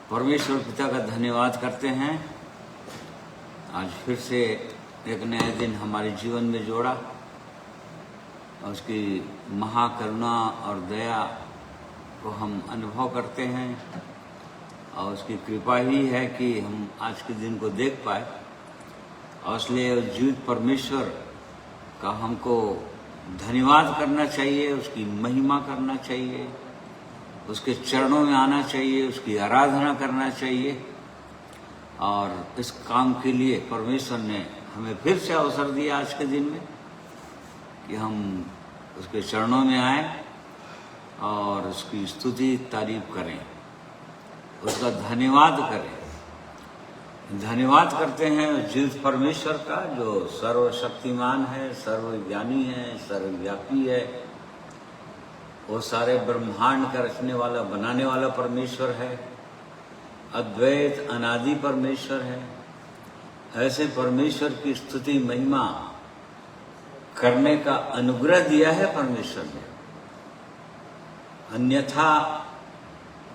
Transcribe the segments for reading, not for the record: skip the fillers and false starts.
परमेश्वर पिता का धन्यवाद करते हैं। आज फिर से एक नया दिन हमारे जीवन में जोड़ा और उसकी महाकरुणा और दया को हम अनुभव करते हैं और उसकी कृपा ही है कि हम आज के दिन को देख पाए। और इसलिए जीवित परमेश्वर का हमको धन्यवाद करना चाहिए, उसकी महिमा करना चाहिए, उसके चरणों में आना चाहिए, उसकी आराधना करना चाहिए। और इस काम के लिए परमेश्वर ने हमें फिर से अवसर दिया आज के दिन में कि हम उसके चरणों में आए और उसकी स्तुति तारीफ करें, उसका धन्यवाद करें। धन्यवाद करते हैं जीवित परमेश्वर का जो सर्वशक्तिमान है, सर्वज्ञानी है, सर्वव्यापी है। वो सारे ब्रह्मांड का रचने वाला, बनाने वाला परमेश्वर है। अद्वैत अनादि परमेश्वर है। ऐसे परमेश्वर की स्तुति महिमा करने का अनुग्रह दिया है परमेश्वर ने। अन्यथा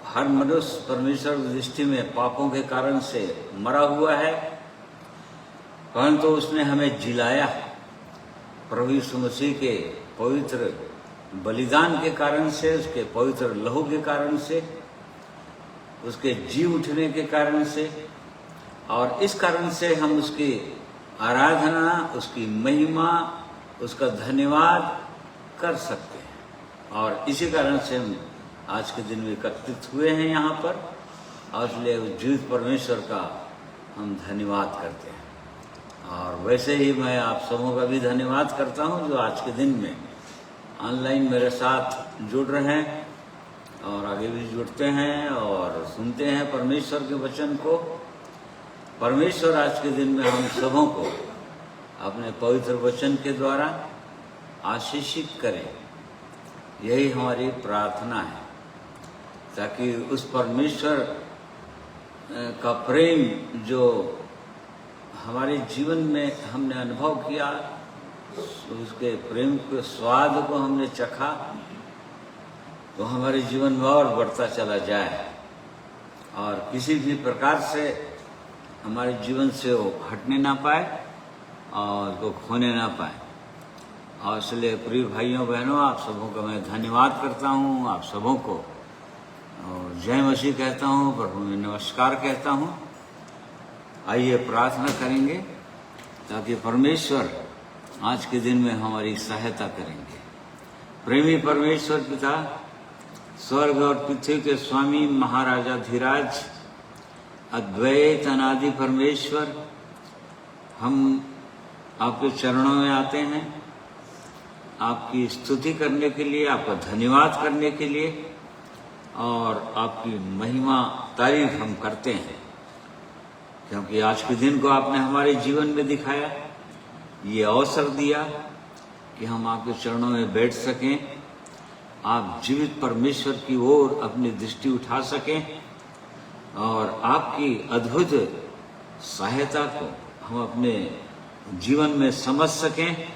हर मनुष्य परमेश्वर की दृष्टि में पापों के कारण से मरा हुआ है, परंतु उसने हमें जिलाया प्रभु यीशु मसीह के पवित्र बलिदान के कारण से, उसके पवित्र लहू के कारण से, उसके जी उठने के कारण से। और इस कारण से हम उसकी आराधना, उसकी महिमा, उसका धन्यवाद कर सकते हैं। और इसी कारण से हम आज के दिन में एकत्रित हुए हैं यहाँ पर, और इसलिए उस जीवित परमेश्वर का हम धन्यवाद करते हैं। और वैसे ही मैं आप सबों का भी धन्यवाद करता हूँ जो आज के दिन में ऑनलाइन मेरे साथ जुड़ रहे हैं और आगे भी जुड़ते हैं और सुनते हैं परमेश्वर के वचन को। परमेश्वर आज के दिन में हम सबों को अपने पवित्र वचन के द्वारा आशीषित करें, यही हमारी प्रार्थना है, ताकि उस परमेश्वर का प्रेम जो हमारे जीवन में हमने अनुभव किया, उसके प्रेम के स्वाद को हमने चखा, तो हमारे जीवन में और बढ़ता चला जाए और किसी भी प्रकार से हमारे जीवन से वो हटने ना पाए और उसको खोने ना पाए। और इसलिए प्रिय भाइयों बहनों, आप सबों का मैं धन्यवाद करता हूँ। आप सबों को और जय मसीह कहता हूँ, प्रभु में नमस्कार कहता हूँ। आइए प्रार्थना करेंगे ताकि परमेश्वर आज के दिन में हमारी सहायता करेंगे। प्रेमी परमेश्वर पिता, स्वर्ग और पृथ्वी के स्वामी, महाराजा धीराज, अद्वैत अनादि परमेश्वर, हम आपके चरणों में आते हैं आपकी स्तुति करने के लिए, आपका धन्यवाद करने के लिए, और आपकी महिमा तारीफ हम करते हैं क्योंकि आज के दिन को आपने हमारे जीवन में दिखाया, ये अवसर दिया कि हम आपके चरणों में बैठ सकें, आप जीवित परमेश्वर की ओर अपनी दृष्टि उठा सकें और आपकी अद्भुत सहायता को हम अपने जीवन में समझ सकें,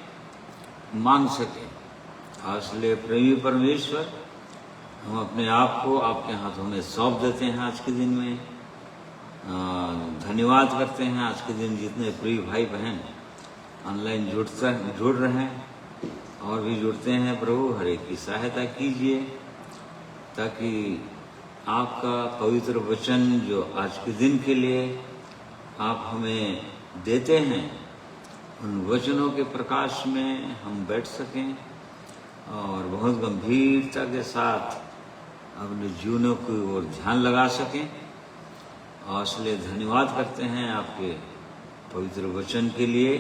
मांग सकें। इसलिए प्रेमी परमेश्वर, हम अपने आप को आपके हाथों में सौंप देते हैं आज के दिन में। धन्यवाद करते हैं आज के दिन जितने प्रिय भाई बहन ऑनलाइन जुड़ रहे हैं और भी जुड़ते हैं। प्रभु हर एक की सहायता कीजिए ताकि आपका पवित्र वचन जो आज के दिन के लिए आप हमें देते हैं, उन वचनों के प्रकाश में हम बैठ सकें और बहुत गंभीरता के साथ अपने जीवनों की ओर ध्यान लगा सकें। और इसलिए धन्यवाद करते हैं आपके पवित्र वचन के लिए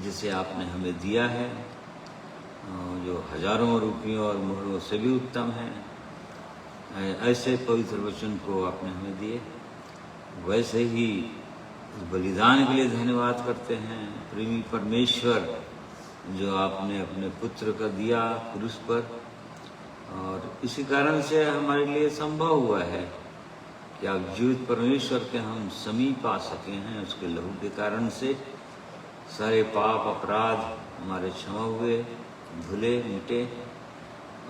जिसे आपने हमें दिया है, जो हजारों रुपयों और मोहरों से भी उत्तम है। ऐसे पवित्र वचन को आपने हमें दिए, वैसे ही उस बलिदान के लिए धन्यवाद करते हैं। प्रेमी परमेश्वर, जो आपने अपने पुत्र का दिया क्रूस पर, और इसी कारण से हमारे लिए संभव हुआ है कि आप जीवित परमेश्वर के हम समीप आ सके हैं। उसके लहू के कारण से सारे पाप अपराध हमारे क्षमा हुए, धुले मिटे।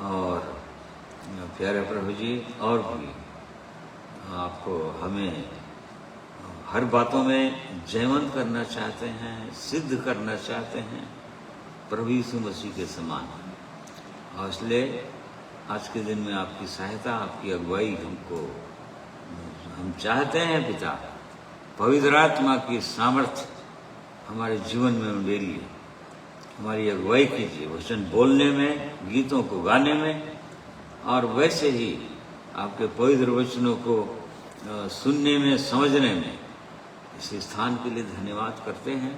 और प्यारे प्रभु जी, और भी आपको हमें हर बातों में जयवंत करना चाहते हैं, सिद्ध करना चाहते हैं प्रभु यीशु मसीह के समान। और इसलिए आज के दिन में आपकी सहायता, आपकी अगुवाई हम चाहते हैं पिता। पवित्र आत्मा की सामर्थ्य हमारे जीवन में उंडेलिए, हमारी अगुवाई कीजिए वचन बोलने में, गीतों को गाने में, और वैसे ही आपके पवित्र वचनों को सुनने में, समझने में। इस स्थान के लिए धन्यवाद करते हैं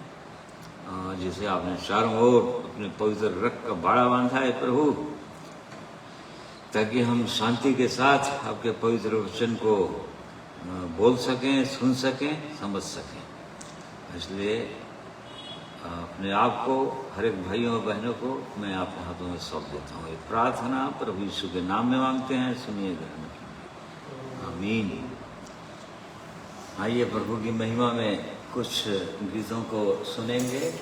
जिसे आपने चारों ओर अपने पवित्र रक्त का बाड़ा बांधा है प्रभु, ताकि हम शांति के साथ आपके पवित्र वचन को बोल सकें, सुन सकें, समझ सकें। इसलिए अपने आप को, हर एक भाइयों और बहनों को मैं आपके हाथों में सौंप देता हूँ। ये प्रार्थना प्रभु यीशु के नाम में मांगते हैं, सुनिए ग्रहण कीजिए, आमीन। आइए प्रभु की महिमा में कुछ गीतों को सुनेंगे।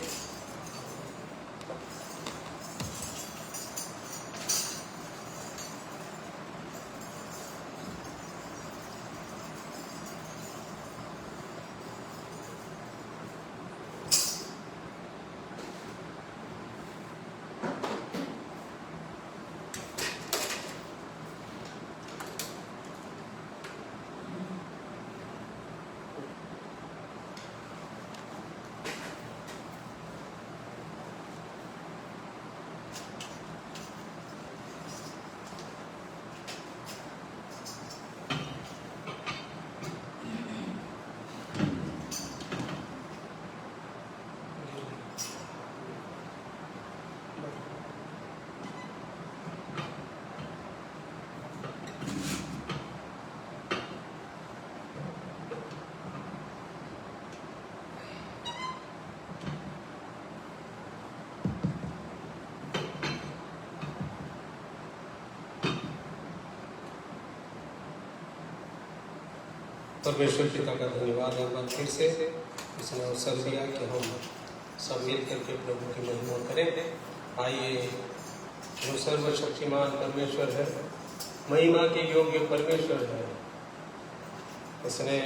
परमेश्वर पिता का धन्यवाद एक बार फिर से इसने अवसर दिया कि हम सब मिल करके प्रभु की महिमा करें। आइए, जो सर्वशक्तिमान परमेश्वर है, महिमा के योग्य परमेश्वर है, इसने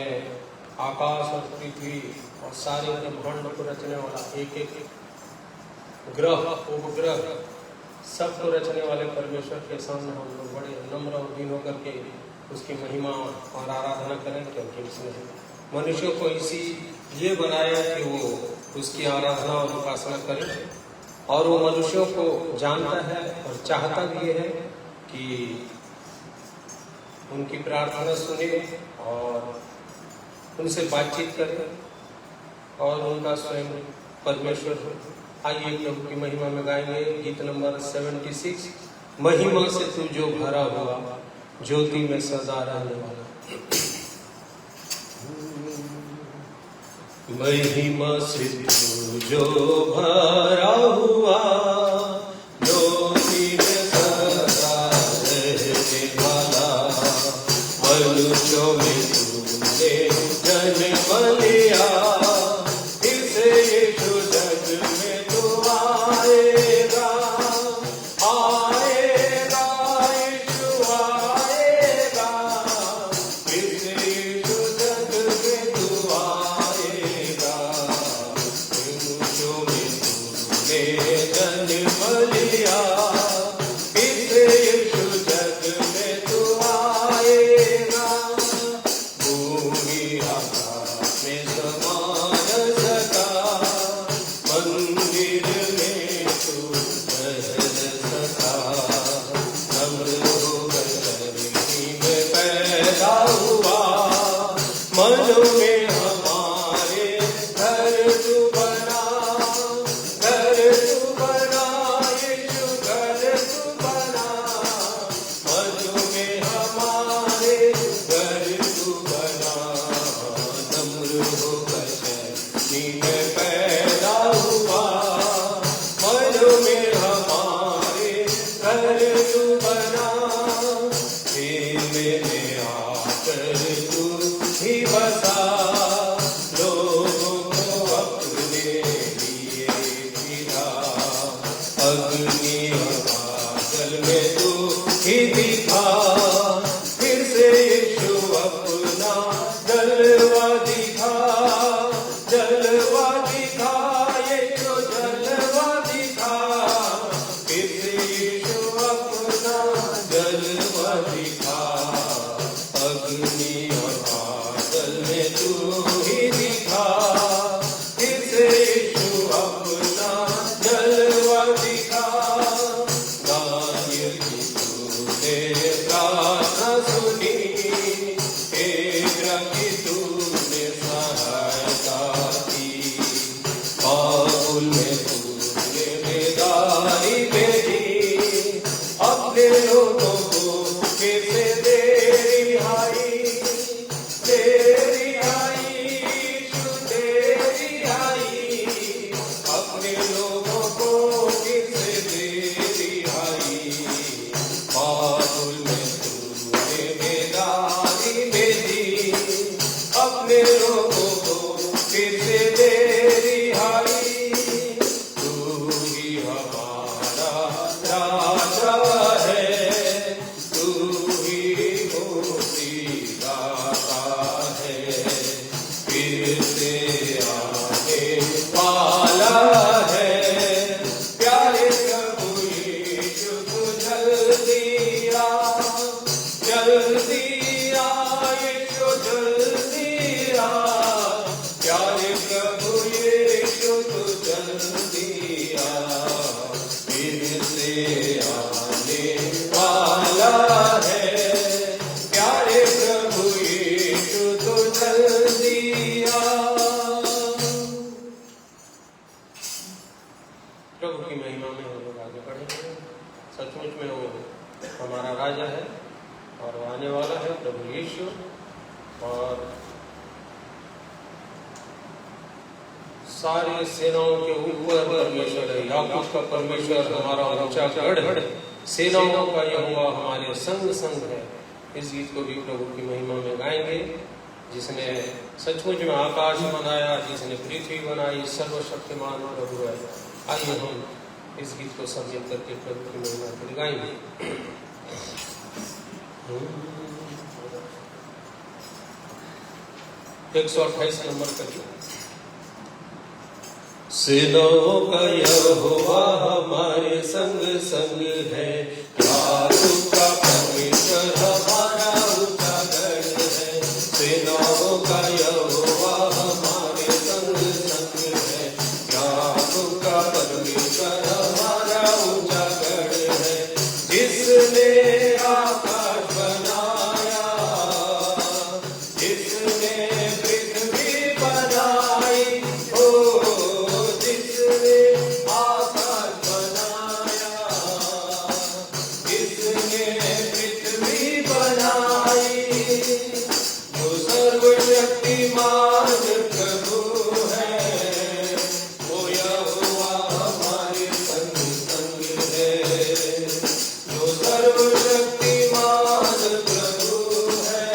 आकाश और पृथ्वी और सारे ब्रह्मांड को रचने वाला, एक एक ग्रह उपग्रह सबको रचने वाले परमेश्वर के सामने हम लोग बड़े नम्र और दीन होकर के उसकी महिमा और आराधना करें, क्योंकि उसने मनुष्यों को इसी लिए बनाया कि वो उसकी आराधना और उपासना करें। और वो मनुष्यों को जानता है और चाहता भी है कि उनकी प्रार्थना सुने और उनसे बातचीत करें और उनका स्वयं परमेश्वर हो। आइए प्रभु की महिमा में गाएंगे गीत नंबर 76, महिमा से तू जो भरा हुआ, ज्योति में सदा रहने वाला। महिमा से तू जो भरा हुआ, ज्योति में सदा रहने वाला, मनुष्यों में तूने जन्म लिया, इसे यीशु जग में तू आएगा, आएगा यीशु आएगा, इसे यीशु जग में तू आएगा, मनुष्यों में तूने जन्म लिया, इसे यीशु जग में तू आएगा, भूमि आकाश में समा न सका, मंदिर में तू रह न सका, नम्र होकर धरती में पैदा हुआ, मन में हमारे घर तू बना, घर तू बना, यीशु घर तू बना, मन में हमारे घर तू बना, नम्र होकर धरती में पैदा हुआ, मन में हमारे घर तू बना, में आकर तू ही बसा, लोगों को अपने लिए पिला, अग्नि और बादल में तू ही दिखा, फिर से यीशु अपना प्रार्थना सुनी, हे प्रभु तूने सहायता की। बाबुल में तूने बेदारी भेजी, अपने लोगों को फिर से दे रिहाई, दे रिहाई, यीशु दे रिहाई, अपने लोगों को फिर से दे रिहाई। बाबुल में तूने बेदारी भेजी, अपने लोगों को फिर से दे रिहाई। तू ही हमारा राजा है, तू ही मुक्तिदाता है, फिर से आने वाला है। प्यारे प्रभु यीशु तू जल्दी आ, जल्दी आ, यीशु जल्दी आ। प्यारे प्रभु यीशु तू जल्दी आ, फिर से आने वाला है। प्यारे प्रभु यीशु तू जल्दी आ। प्रभु की महिमा में हम लोग आगे बढ़ेंगे। सचमुच में वो हमारा राजा है और वो आने वाला है, प्रभु यीशु। और सारी सेनाओं के ऊपर परमेश्वर है, याकूब का परमेश्वर हमारा ऊंचा गढ़ है, सेनाओं का यहोवा हमारे संग संग है। इस गीत को भी प्रभु की महिमा में गाएंगे। जिसने सचमुच में आकाश बनाया, जिसने पृथ्वी बनाई, सर्वशक्तिमान प्रभु है। आइए हम इस गीत को सम्मिलित करके प्रभु की महिमा को गाएंगे। 128 नंबर का गीत। सेनाओं का यहोवा हमारे संग संग है, याकूब का परमेश्वर हमारा ऊंचा गढ़ है। सेनाओं का यहोवा हमारे संग संग है, याकूब का परमेश्वर हमारा ऊंचा गढ़ है। जिसने आकाश बनाया, जिसने पृथ्वी बनाई, ओ जिसने आकाश बनाया, जिसने पृथ्वी बनाई, जो सर्वशक्तिमान प्रभु है, वो यहोवा हमारे संग संग है। जो सर्वशक्तिमान प्रभु है,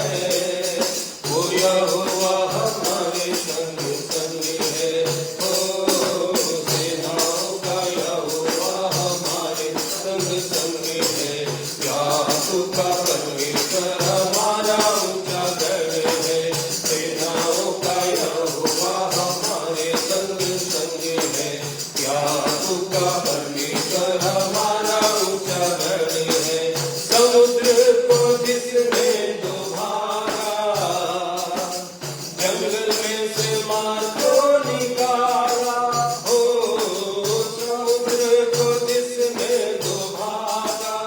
वो यहोवा हमारे संग संग है। ओ सेनाओं का यहोवा हमारे संग संग है, याकूब का परमेश्वर हमारा ऊंचा गढ़ है। सेनाओं का यहोवा हमारे संग संग है, याकूब का परमेश्वर हमारा ऊंचा गढ़ है। समुद्र को जिसने डुबाया, जंगल में से मार को निकाला, हो समुद्र को जिसने डुबाया,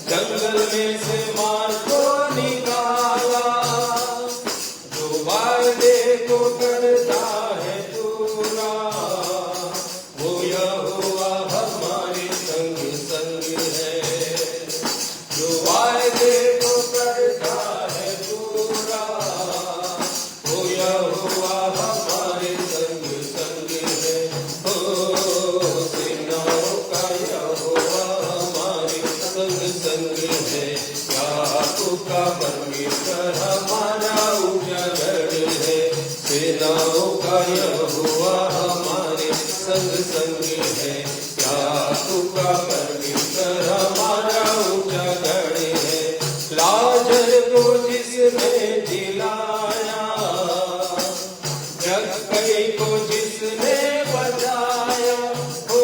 जंगल में से मार को निकाला, जो वादे को करता है पूरा, वो यहोवा हमारे संग संग है। जो वादे को करता है पूरा, वो यहोवा हमारे संग संग है। ओ सेनाओं का यहोवा हमारे संग संग है, याकूब का परमेश्वर हमारा ऊंचा गढ़ है। सेनाओं का यहोवा हमारे संग संग है, याकूब का परमेश्वर हमारा ऊंचा गढ़ है। लाजर को जिसने जिलाया, जक्कई को जिसने बचाया, ओ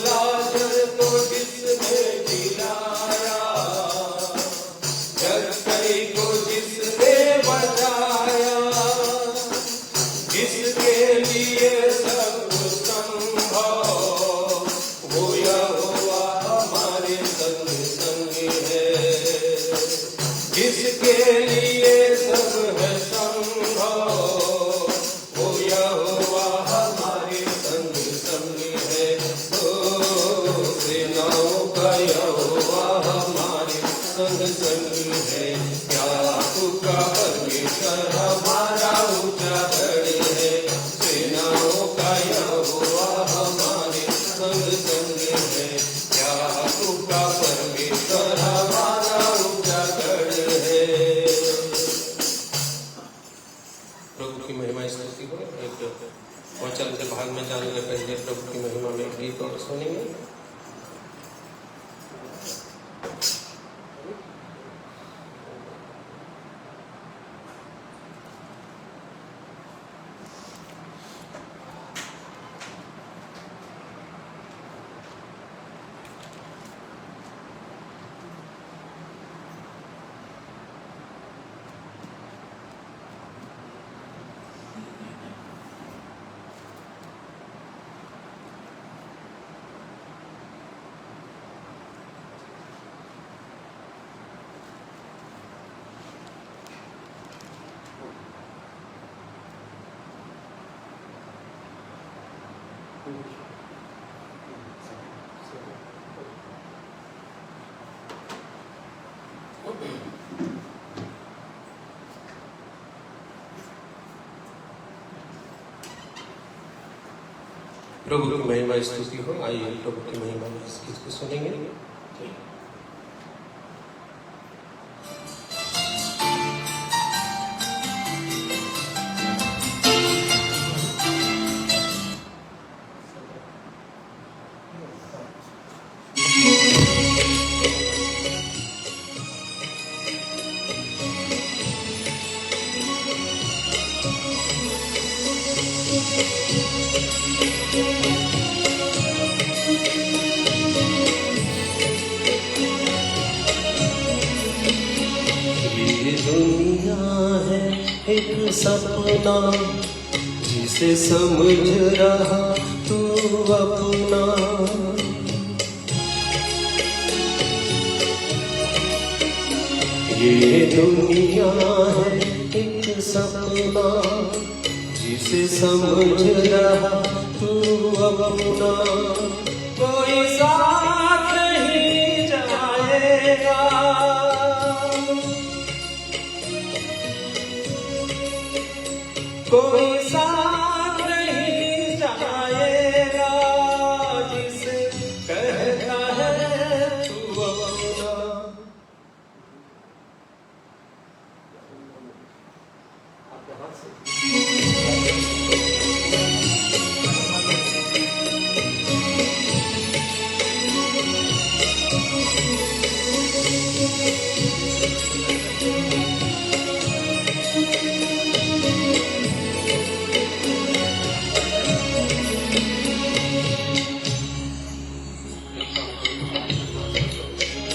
लाजर को जिसने जिलाया, जक्कई को जिसने बचाया, जिसके लिए सब संभव, वो यहोवा हमारे संग संग किसके लिए सब है संभव, वो यहोवा हमारे संग संग है। ओ सेनाओं का यहोवा हमारे संग संग है। याकूब का परमेश्वर हमारा ऊंचा गढ़ है। सेनाओं का यहोवा हमारे संग संग है। याकूब का परमेश्वर हमारा ऊंचा गढ़ है। प्रभु की महिमा स्तुति हो। एक वचन के भाग में जाने से पहले प्रभु की महिमा में एक गीत और सुनेंगे। प्रभु की महिमा स्तुति हो। आइए प्रभु की महिमा में इस गीत को सुनेंगे। ये दुनिया है एक सपना, जिसे समझ रहा तू अपना। ये दुनिया है एक सपना, जिसे समझ रहा तू अपना। कोई साथ नहीं जाएगा, कोई साथ नहीं जाएगा, जिसे कहता है तू अपना।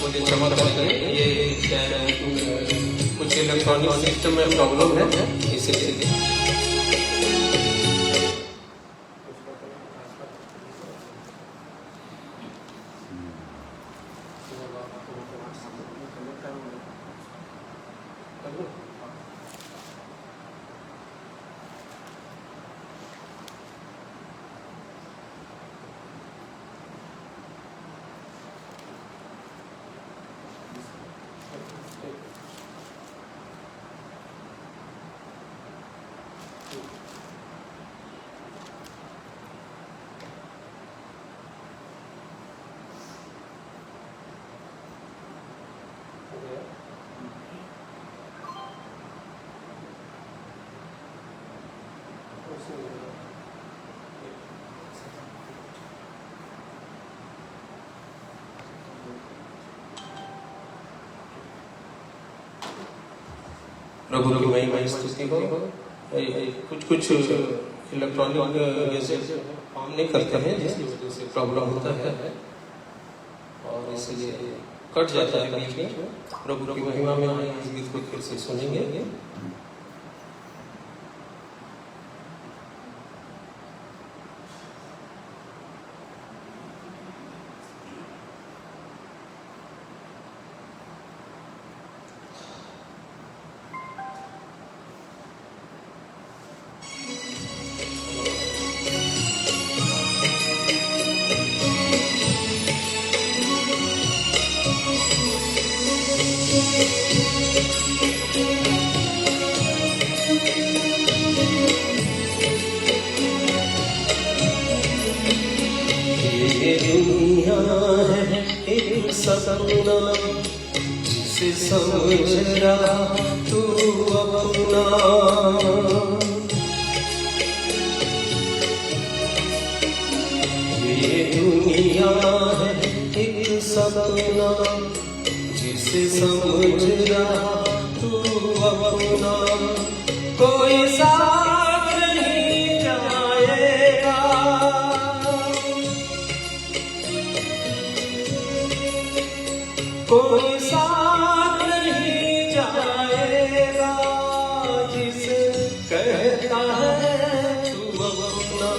मुझे क्षमा करें, ये कुछ इलेक्ट्रॉनिक सिस्टम में प्रॉब्लम है, इसलिए प्रभु की महिमा स्तुति हो। कुछ इलेक्ट्रॉनिक जैसे काम नहीं करते हैं, जिसकी वजह से प्रॉब्लम होता है और इसलिए कट जाता है बीच में। प्रभु की महिमा में इस गीत को फिर से सुनेंगे। ये दुनिया है एक सपना, जिसे समझ रहा तू अपना। ये दुनिया है एक सपना, जिसे समझ रहा तू अपना। कोई साथ नहीं जाएगा, कोई साथ नहीं जाएगा, जिसे कहता है तू अपना।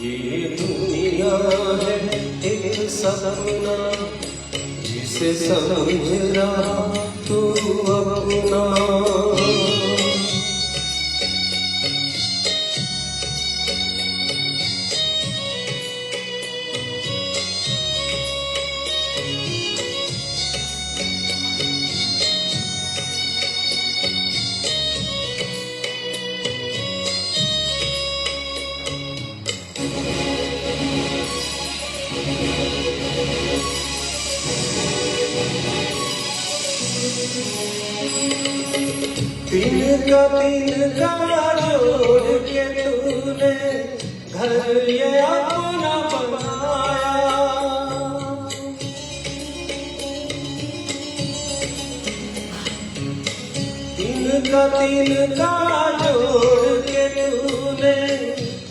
ये दुनिया है एक सपना, जिसे समझ रहा तू अपना। तिनका जोड़ के तूने घर ये अपना बनाया। तिनका जोड़ के तूने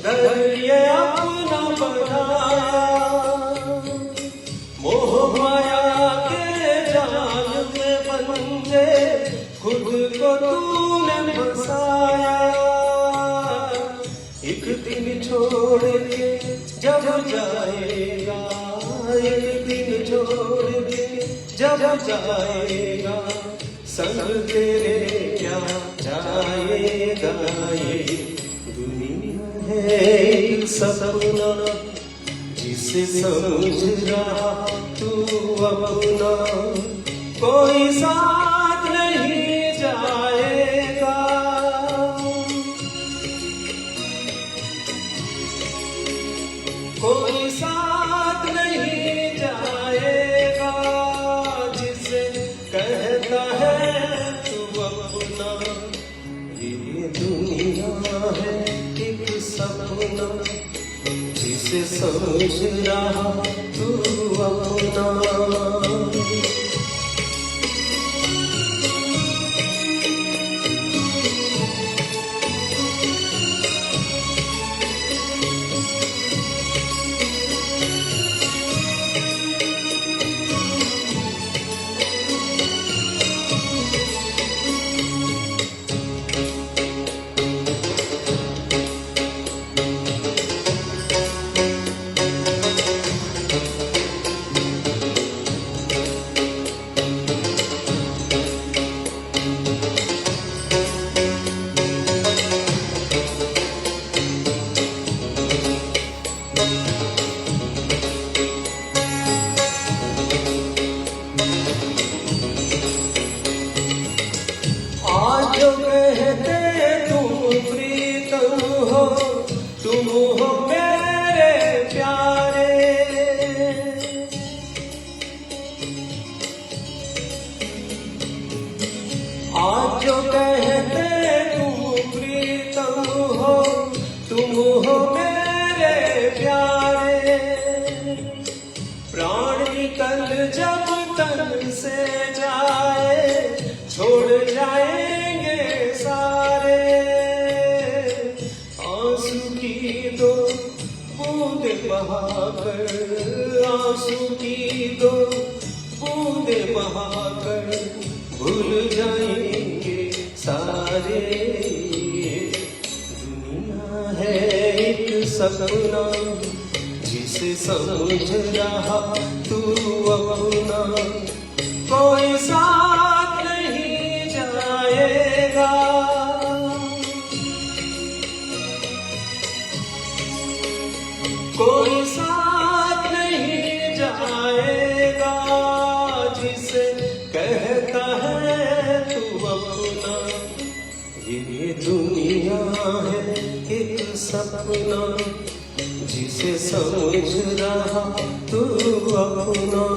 घर ये अपना बनाया। मोह माया के जाल में बंधे खुद को तूने फंसाया। एक दिन छोड़ के जब जाएगा, एक दिन छोड़ के जब जाएगा, संग तेरे क्या जाएगा। ये दुनिया है एक सपना, जिसे समझ रहा तू अपना। कोई साथ नहीं जाएगा, कोई साथ नहीं जाएगा, जिसे कहता है तू अपना। ये दुनिया है एक सपना, जिसे समझ रहा तू अपना। जो कहते तुम प्रीतम हो, तुम हो मेरे प्यारे। आज जो कहते तुम प्रीतम हो, तुम हो मेरे प्यारे। प्राण निकल जब तन से जाए, छोड़ जाएंगे सारे। आंसू की दो बूंदे बहाकर, आंसू की दो बूंदे बहाकर, भूल जाएंगे सारे। दुनिया है एक सपना, जिसे समझ रहा तू अपना। कोई साथ नहीं जाएगा, कोई साथ नहीं जाएगा, जिसे कहता दुनिया है एक सपना, जिसे समझ रहा तू अपना।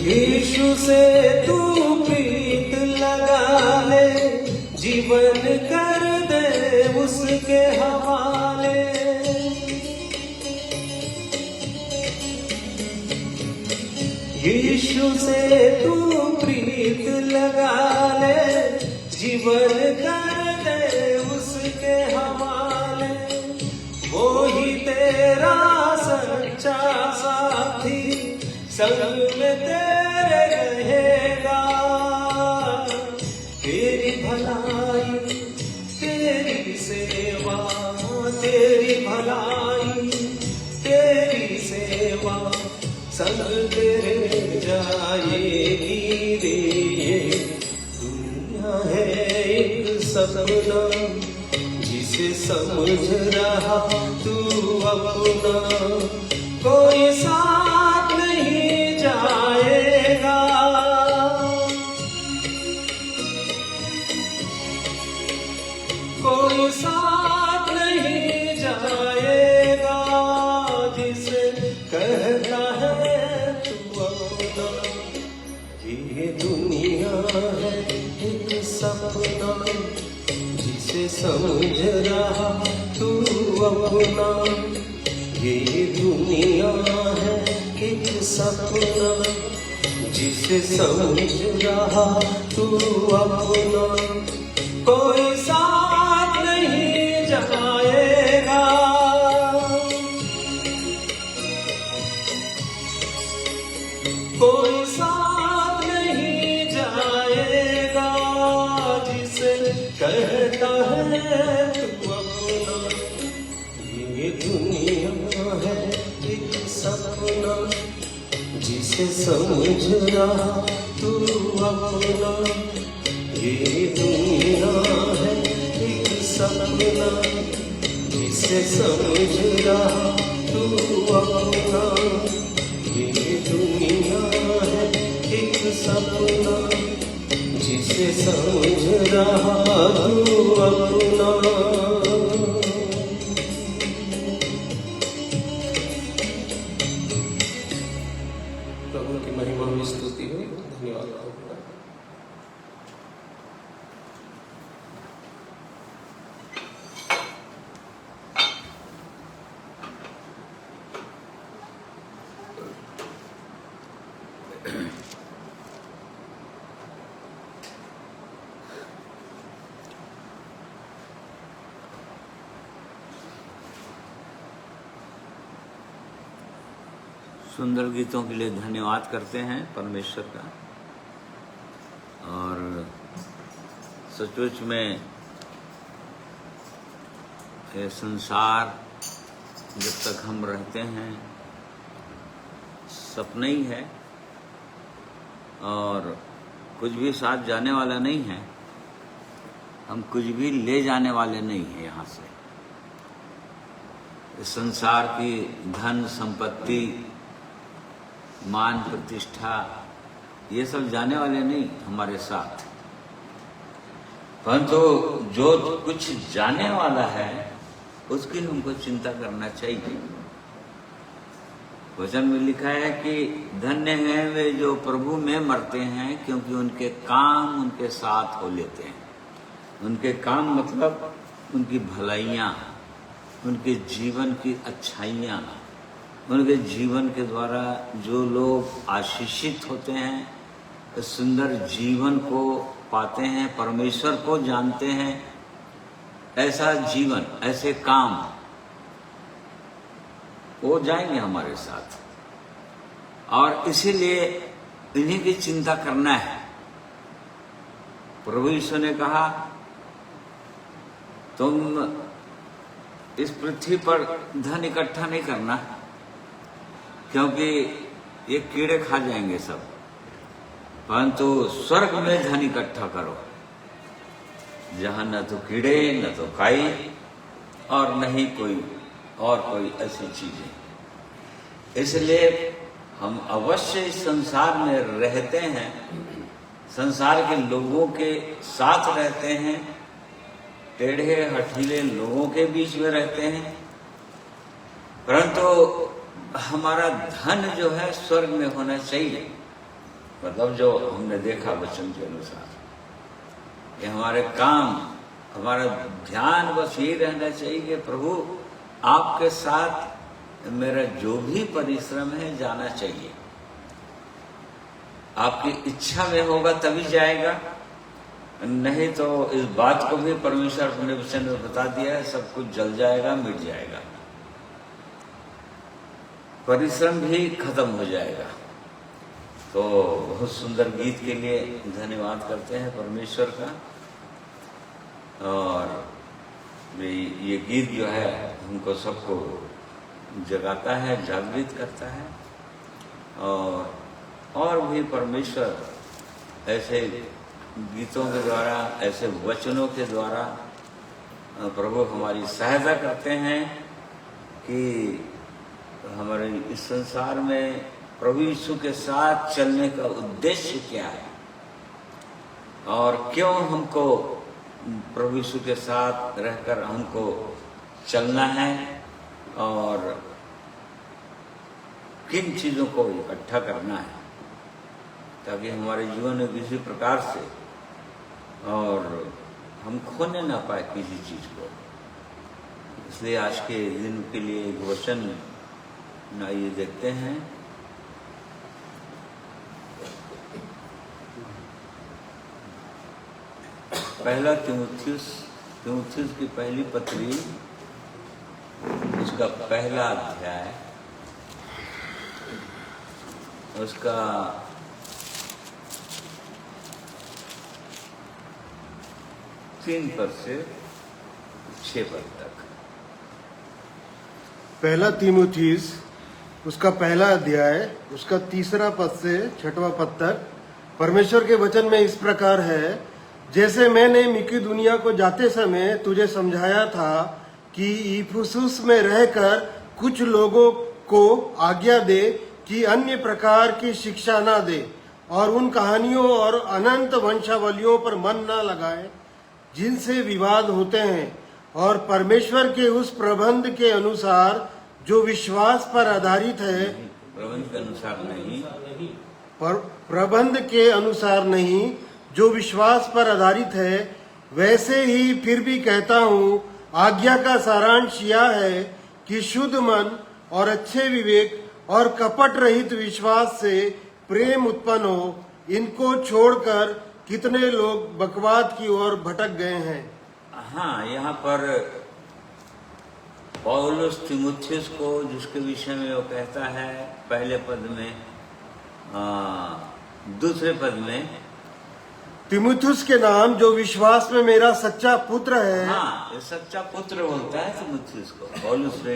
यीशु से तू प्रीत लगा ले, जीवन कर दे उसके हवाले। यीशु से तू प्रीत लगा ले, जीवन कर दे उसके हवाले। वो ही तेरा सच्चा साथी, संग में तेरे रहेगा। तेरी भलाई तेरी सेवा, तेरी भलाई तेरी सेवा, संग तेरे जाएगी रे। दुनिया है एक सपना, जिसे समझ रहा तू अपना। कोई साथ नहीं जाएगा, कोई साथ नहीं जाएगा, जिसे कहता है तू अपना। ये दुनिया है एक सपना, जिसे समझ रहा तू अपना। ये दुनिया है एक सपना, जिसे समझ रहा तू अपना। कोई साथ नहीं जाएगा, कोई साथ नहीं जाएगा, जिसे कहता है तू अपना। ये दुनिया है एक सपना, जिसे समझ रहा तू अपना। ये दुनिया है एक सपना, जिसे समझ रहा तू अपना। ये दुनिया है एक सपना, जिसे समझ रहा तू अपना। प्रभु की महिमा में स्तुति हो। धन्यवाद प्रभु का। सुंदर गीतों के लिए धन्यवाद करते हैं परमेश्वर का। और सचमुच में ये संसार जब तक हम रहते हैं सपना ही है, और कुछ भी साथ जाने वाला नहीं है। हम कुछ भी ले जाने वाले नहीं हैं यहाँ से। इस संसार की धन संपत्ति, मान प्रतिष्ठा, ये सब जाने वाले नहीं हमारे साथ। परंतु जो कुछ जाने वाला है उसकी हमको चिंता करना चाहिए। वचन में लिखा है कि धन्य हैं वे जो प्रभु में मरते हैं, क्योंकि उनके काम उनके साथ हो लेते हैं। उनके काम मतलब उनकी भलाइयाँ, उनके जीवन की अच्छाइयाँ, उनके जीवन के द्वारा जो लोग आशीषित होते हैं, सुंदर जीवन को पाते हैं, परमेश्वर को जानते हैं, ऐसा जीवन, ऐसे काम वो जाएंगे हमारे साथ। और इसीलिए इन्हीं की चिंता करना है। प्रभु यीशु ने कहा तुम इस पृथ्वी पर धन इकट्ठा नहीं करना, क्योंकि ये कीड़े खा जाएंगे सब, परंतु स्वर्ग में धन इकट्ठा करो, जहां न तो कीड़े न तो काई और न ही कोई ऐसी चीजें। इसलिए हम अवश्य इस संसार में रहते हैं, संसार के लोगों के साथ रहते हैं, टेढ़े हठीले लोगों के बीच में रहते हैं, परंतु हमारा धन जो है स्वर्ग में होना चाहिए। मतलब जो हमने देखा वचन के अनुसार, ये हमारे काम, हमारा ध्यान बस यही रहना चाहिए कि प्रभु आपके साथ मेरा जो भी परिश्रम है जाना चाहिए। आपकी इच्छा में होगा तभी जाएगा, नहीं तो इस बात को भी परमेश्वर अपने वचन में बता दिया है, सब कुछ जल जाएगा, मिट जाएगा, परिश्रम भी खत्म हो जाएगा। तो बहुत सुंदर गीत के लिए धन्यवाद करते हैं परमेश्वर का। और ये गीत जो है हमको सबको जगाता है, जागृत करता है, और भी परमेश्वर ऐसे गीतों के द्वारा, ऐसे वचनों के द्वारा प्रभु हमारी सहायता करते हैं कि हमारे इस संसार में प्रभु यीशु के साथ चलने का उद्देश्य क्या है और क्यों हमको प्रभु यीशु के साथ रहकर हमको चलना है और किन चीजों को इकट्ठा करना है, ताकि हमारे जीवन में किसी प्रकार से और हम खोने ना पाए किसी चीज को। इसलिए आज के दिन के लिए एक वचन आइए देखते हैं। पहला तीमुथियुस की पहली पत्री, उसका पहला अध्याय, उसका 3 पद से 6 पद तक। पहला तीमुथियुस उसका पहला अध्याय, उसका 3 पद से 6वां पद तक परमेश्वर के वचन में इस प्रकार है, जैसे मैंने मकिदुनिया को जाते समय तुझे समझाया था कि इफिसुस में रहकर कुछ लोगों को आज्ञा दे कि अन्य प्रकार की शिक्षा ना दे और उन कहानियों और अनंत वंशावलियों पर मन ना लगाए जिनसे विवाद होते हैं, और परमेश्वर के उस प्रबंध के अनुसार जो विश्वास पर आधारित है, प्रबंध के अनुसार नहीं, प्रबंध के अनुसार नहीं, जो विश्वास पर आधारित है, वैसे ही फिर भी कहता हूँ, आज्ञा का सारांश यह है कि शुद्ध मन और अच्छे विवेक और कपट रहित विश्वास से प्रेम उत्पन्न हो। इनको छोड़कर कितने लोग बकवाद की ओर भटक गए हैं। हाँ, यहाँ पर पौलुस तीमुथियुस को, जिसके विषय में वो कहता है पहले पद में, दूसरे पद में, तीमुथियुस के नाम जो विश्वास में मेरा सच्चा पुत्र है। हाँ, ये सच्चा पुत्र बोलता है तीमुथियुस को पौलुस ने,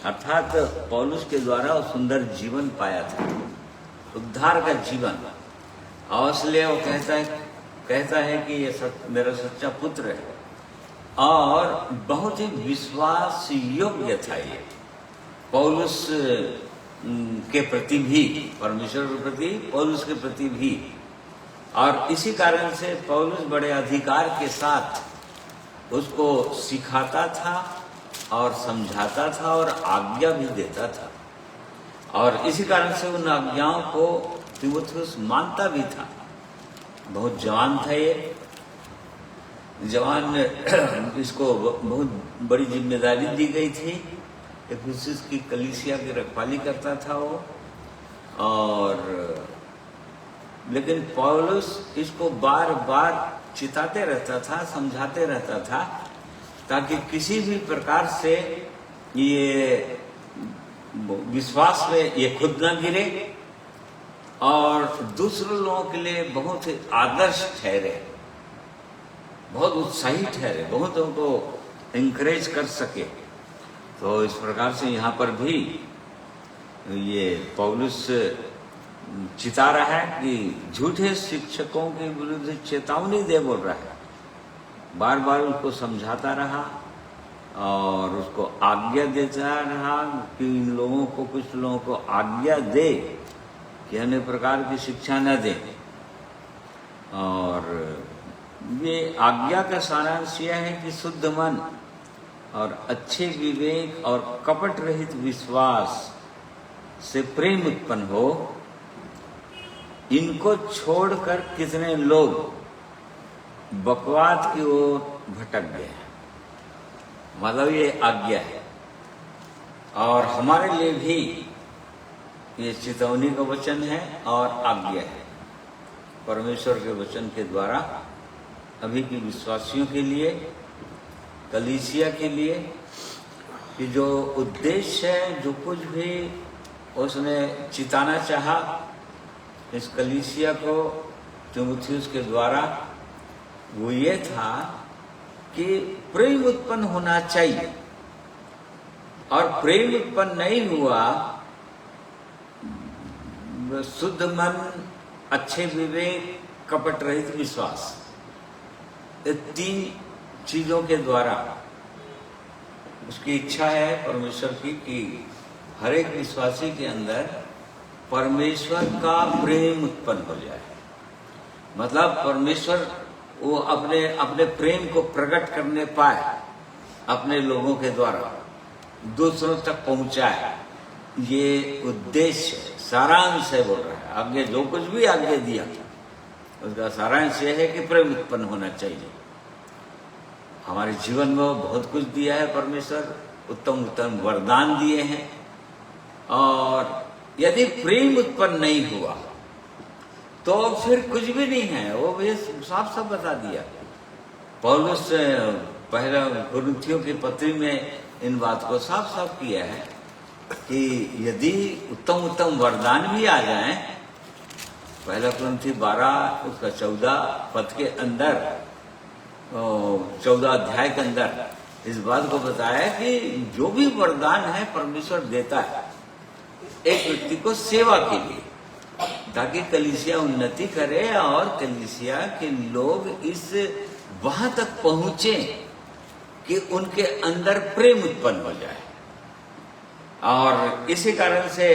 अर्थात पौलुस के द्वारा वो सुंदर जीवन पाया था, उद्धार का जीवन, और इसलिए वो कहता है कि ये मेरा सच्चा पुत्र है और बहुत ही विश्वास योग्य था ये पौलुस के प्रति भी, परमेश्वर के प्रति, पौलुस के प्रति भी। और इसी कारण से पौलुस बड़े अधिकार के साथ उसको सिखाता था और समझाता था और आज्ञा भी देता था, और इसी कारण से उन आज्ञाओं को तीमुथियुस मानता भी था। बहुत जवान था ये, जवान, इसको बहुत बड़ी जिम्मेदारी दी गई थी। इफिसुस की कलीसिया की रखवाली करता था वो, और लेकिन पौलुस इसको बार बार चिताते रहता था, समझाते रहता था, ताकि किसी भी प्रकार से ये विश्वास में ये खुद न गिरे और दूसरे लोगों के लिए बहुत ही आदर्श ठहरे। बहुत उत्साहित ठहरे, बहुतों को इंकरेज कर सके। तो इस प्रकार से यहाँ पर भी ये पौलुस चिता रहा है कि झूठे शिक्षकों के विरुद्ध चेतावनी दे बोल रहा है, बार बार उसको समझाता रहा और उसको आज्ञा देता रहा कि इन लोगों को, कुछ लोगों को आज्ञा दे कि अन्य प्रकार की शिक्षा न दे। और ये आज्ञा का सारांश यह है कि शुद्ध मन और अच्छे विवेक और कपट रहित विश्वास से प्रेम उत्पन्न हो। इनको छोड़कर कितने लोग बकवाद की ओर भटक गए। मतलब ये आज्ञा है और हमारे लिए भी ये चेतावनी का वचन है और आज्ञा है परमेश्वर के वचन के द्वारा अभी के विश्वासियों के लिए, कलीसिया के लिए, कि जो उद्देश्य है, जो कुछ भी उसने चिताना चाहा इस कलीसिया को तीमुथियुस के द्वारा, वो ये था कि प्रेम उत्पन्न होना चाहिए। और प्रेम उत्पन्न नहीं हुआ, शुद्ध मन, अच्छे विवेक, कपट रहित विश्वास, ये 3 चीजों के द्वारा उसकी इच्छा है परमेश्वर की कि हर एक विश्वासी के अंदर परमेश्वर का प्रेम उत्पन्न हो जाए। मतलब परमेश्वर वो अपने अपने प्रेम को प्रकट करने पाए, अपने लोगों के द्वारा दूसरों तक पहुंचाए। ये उद्देश्य, सारांश है बोल रहा है। आगे जो कुछ भी आगे दिया उसका सारांश यह है कि प्रेम उत्पन्न होना चाहिए। हमारे जीवन में बहुत कुछ दिया है परमेश्वर, उत्तम उत्तम वरदान दिए हैं, और यदि प्रेम उत्पन्न नहीं हुआ तो फिर कुछ भी नहीं है। वो भी साफ साफ बता दिया पौलुस पहला कुरिन्थियों की पत्री में इन बात को साफ साफ किया है कि यदि उत्तम उत्तम वरदान भी आ जाएं, पहला कुरिन्थी 12 उसका 14 पद के अंदर, 14 अध्याय के अंदर इस बात को बताया कि जो भी वरदान है परमेश्वर देता है एक व्यक्ति को सेवा के लिए, ताकि कलीसिया उन्नति करे और कलीसिया के लोग इस वहां तक पहुंचे कि उनके अंदर प्रेम उत्पन्न हो जाए। और इसी कारण से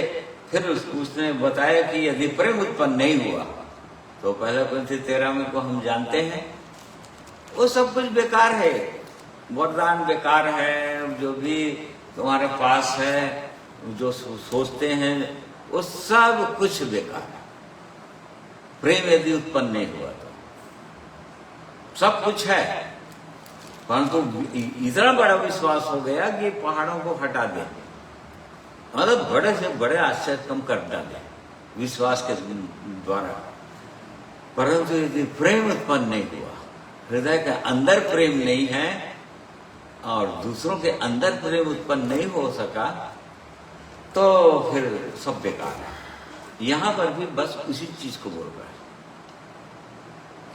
फिर उसने बताया कि यदि प्रेम उत्पन्न नहीं हुआ तो पहला कुरिन्थी 13 में को हम जानते हैं, वो सब कुछ बेकार है, वरदान बेकार है, जो भी तुम्हारे पास है, जो सोचते हैं वो सब कुछ बेकार है। प्रेम यदि उत्पन्न नहीं हुआ तो सब कुछ है, परंतु इतना बड़ा विश्वास हो गया कि पहाड़ों को हटा दे, मतलब बड़े से बड़े आश्चर्य कम कर डाले विश्वास के द्वारा। परंतु यदि प्रेम उत्पन्न नहीं हुआ, हृदय के अंदर प्रेम नहीं है और दूसरों के अंदर प्रेम उत्पन्न नहीं हो सका, तो फिर सब बेकार है। यहां पर भी बस उसी चीज को बोल रहा है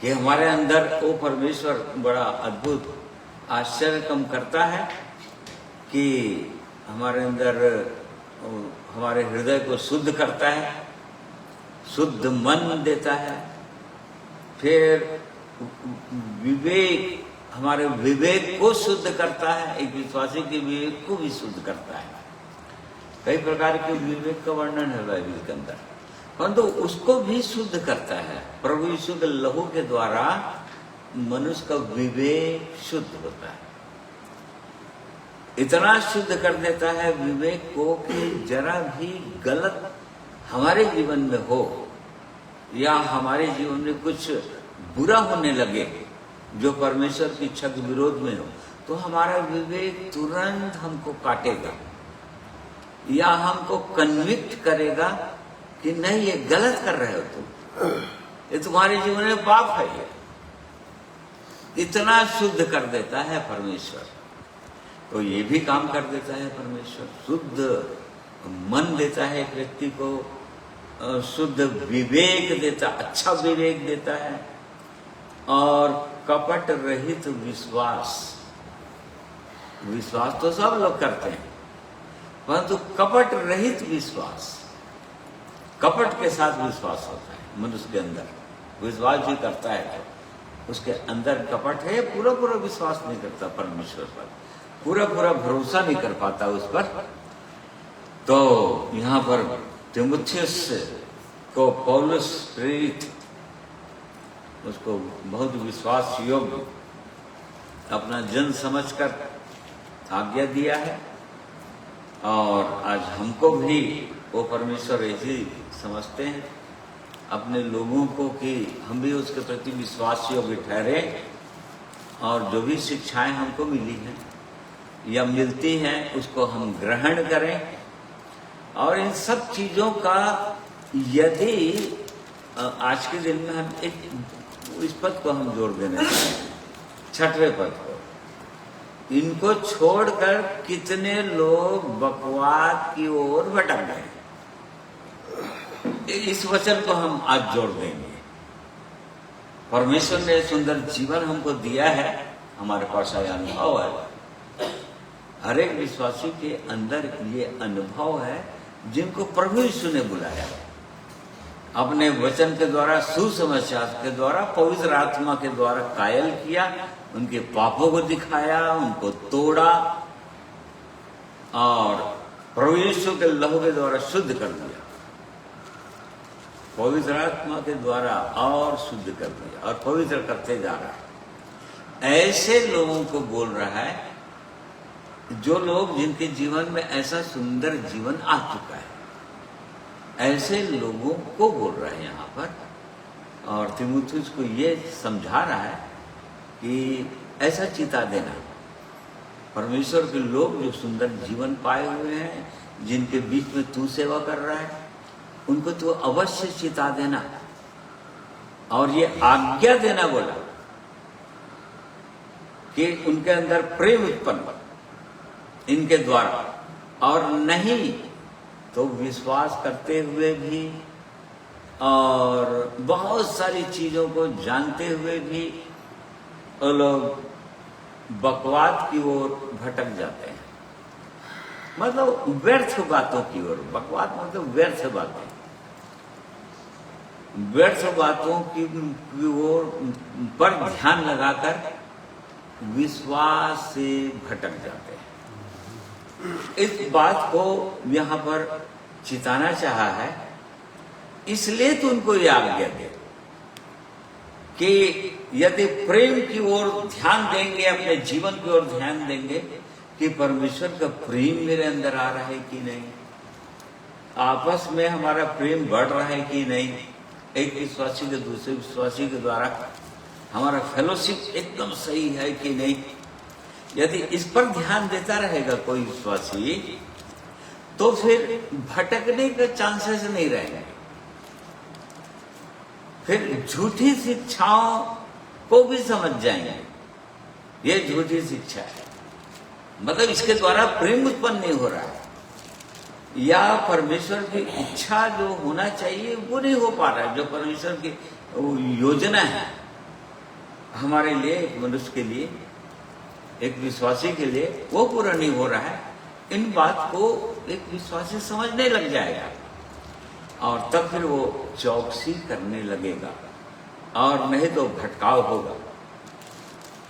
कि हमारे अंदर वो परमेश्वर बड़ा अद्भुत आश्चर्य कम करता है कि हमारे अंदर हमारे हृदय को शुद्ध करता है, शुद्ध मन देता है, फिर विवेक, हमारे विवेक को शुद्ध करता है, एक विश्वासी के विवेक को भी शुद्ध करता है। कई प्रकार के विवेक का वर्णन है बाइबल के अंदर, परंतु उसको भी शुद्ध करता है। प्रभु यीशु के लहू के द्वारा मनुष्य का विवेक शुद्ध होता है, इतना शुद्ध कर देता है विवेक को कि जरा भी गलत हमारे जीवन में हो या हमारे जीवन में कुछ बुरा होने लगे जो परमेश्वर की इच्छा के विरोध में हो, तो हमारा विवेक तुरंत हमको काटेगा या हमको कन्विक्ट करेगा कि नहीं, ये गलत कर रहे हो तुम, ये तुम्हारे जीवन में पाप है। ये इतना शुद्ध कर देता है परमेश्वर। तो ये भी काम कर देता है परमेश्वर, शुद्ध मन देता है एक व्यक्ति को, शुद्ध विवेक देता, अच्छा विवेक देता है, और कपट रहित विश्वास। विश्वास तो सब लोग करते हैं, परंतु कपट रहित विश्वास, कपट के साथ विश्वास होता है मनुष्य के अंदर। विश्वास भी करता है तो उसके अंदर कपट है, पूरा पूरा विश्वास नहीं करता परमेश्वर पर, पूरा पूरा भरोसा नहीं कर पाता उस पर। तो यहाँ पर तीमुथियुस को पौलुस प्रेरित उसको बहुत विश्वास योग्य अपना जन समझकर आज्ञा दिया है, और आज हमको भी वो परमेश्वर ऐसे समझते हैं अपने लोगों को कि हम भी उसके प्रति विश्वास योग्य ठहरे, और जो भी शिक्षाएं हमको मिली हैं या मिलती हैं उसको हम ग्रहण करें। और इन सब चीजों का यदि आज के दिन में हम एक इस पद को हम जोड़ देना चाहिए, छठवें पद को। इनको छोड़कर कितने लोग बकवाद की ओर भटक गए, इस वचन को हम आज जोड़ देंगे। परमेश्वर ने सुंदर जीवन हमको दिया है, हमारे पास यह अनुभव है। हर एक विश्वासी के अंदर ये अनुभव है जिनको प्रभु यीशु ने बुलाया, अपने वचन के द्वारा, सुसमाचार के द्वारा, पवित्र आत्मा के द्वारा कायल किया, उनके पापों को दिखाया, उनको तोड़ा और प्रभु यीशु के लहू के द्वारा शुद्ध कर दिया, पवित्र आत्मा के द्वारा और शुद्ध कर दिया और पवित्र करते जा रहा है। ऐसे लोगों को बोल रहा है, जो लोग जिनके जीवन में ऐसा सुंदर जीवन आ चुका है, ऐसे लोगों को बोल रहा है यहाँ पर। और तीमुथियुस को ये समझा रहा है कि ऐसा चिता देना, परमेश्वर के लोग जो सुंदर जीवन पाए हुए हैं, जिनके बीच में तू सेवा कर रहा है, उनको तो अवश्य चिता देना और ये आज्ञा देना बोला कि उनके अंदर प्रेम उत्पन्न इनके द्वारा, और नहीं तो विश्वास करते हुए भी और बहुत सारी चीजों को जानते हुए भी वो लोग बकवाद की ओर भटक जाते हैं, मतलब व्यर्थ बातों की ओर। बकवाद मतलब व्यर्थ बातें, व्यर्थ बातों की ओर पर ध्यान लगाकर विश्वास से भटक जाते हैं। इस बात को यहाँ पर चिताना चाहा है, इसलिए तो उनको ये आज्ञा दे कि यदि प्रेम की ओर ध्यान देंगे, अपने जीवन की ओर ध्यान देंगे कि परमेश्वर का प्रेम मेरे अंदर आ रहा है कि नहीं, आपस में हमारा प्रेम बढ़ रहा है कि नहीं, एक विश्वासी के दूसरे विश्वासी के द्वारा हमारा फेलोशिप एकदम सही है कि नहीं, यदि इस पर ध्यान देता रहेगा कोई विश्वासी, तो फिर भटकने के चांसेस नहीं रहेंगे। फिर झूठी शिक्षाओं को भी समझ जाएंगे, ये झूठी शिक्षा है, मतलब इसके द्वारा प्रेम उत्पन्न नहीं हो रहा है, या परमेश्वर की इच्छा जो होना चाहिए वो नहीं हो पा रहा है, जो परमेश्वर की योजना है हमारे लिए, एक मनुष्य के लिए, एक विश्वासी के लिए, वो पूरा नहीं हो रहा है। इन बात को एक विश्वासी समझने लग जाएगा और तब फिर वो चौकसी करने लगेगा, और नहीं तो भटकाव होगा।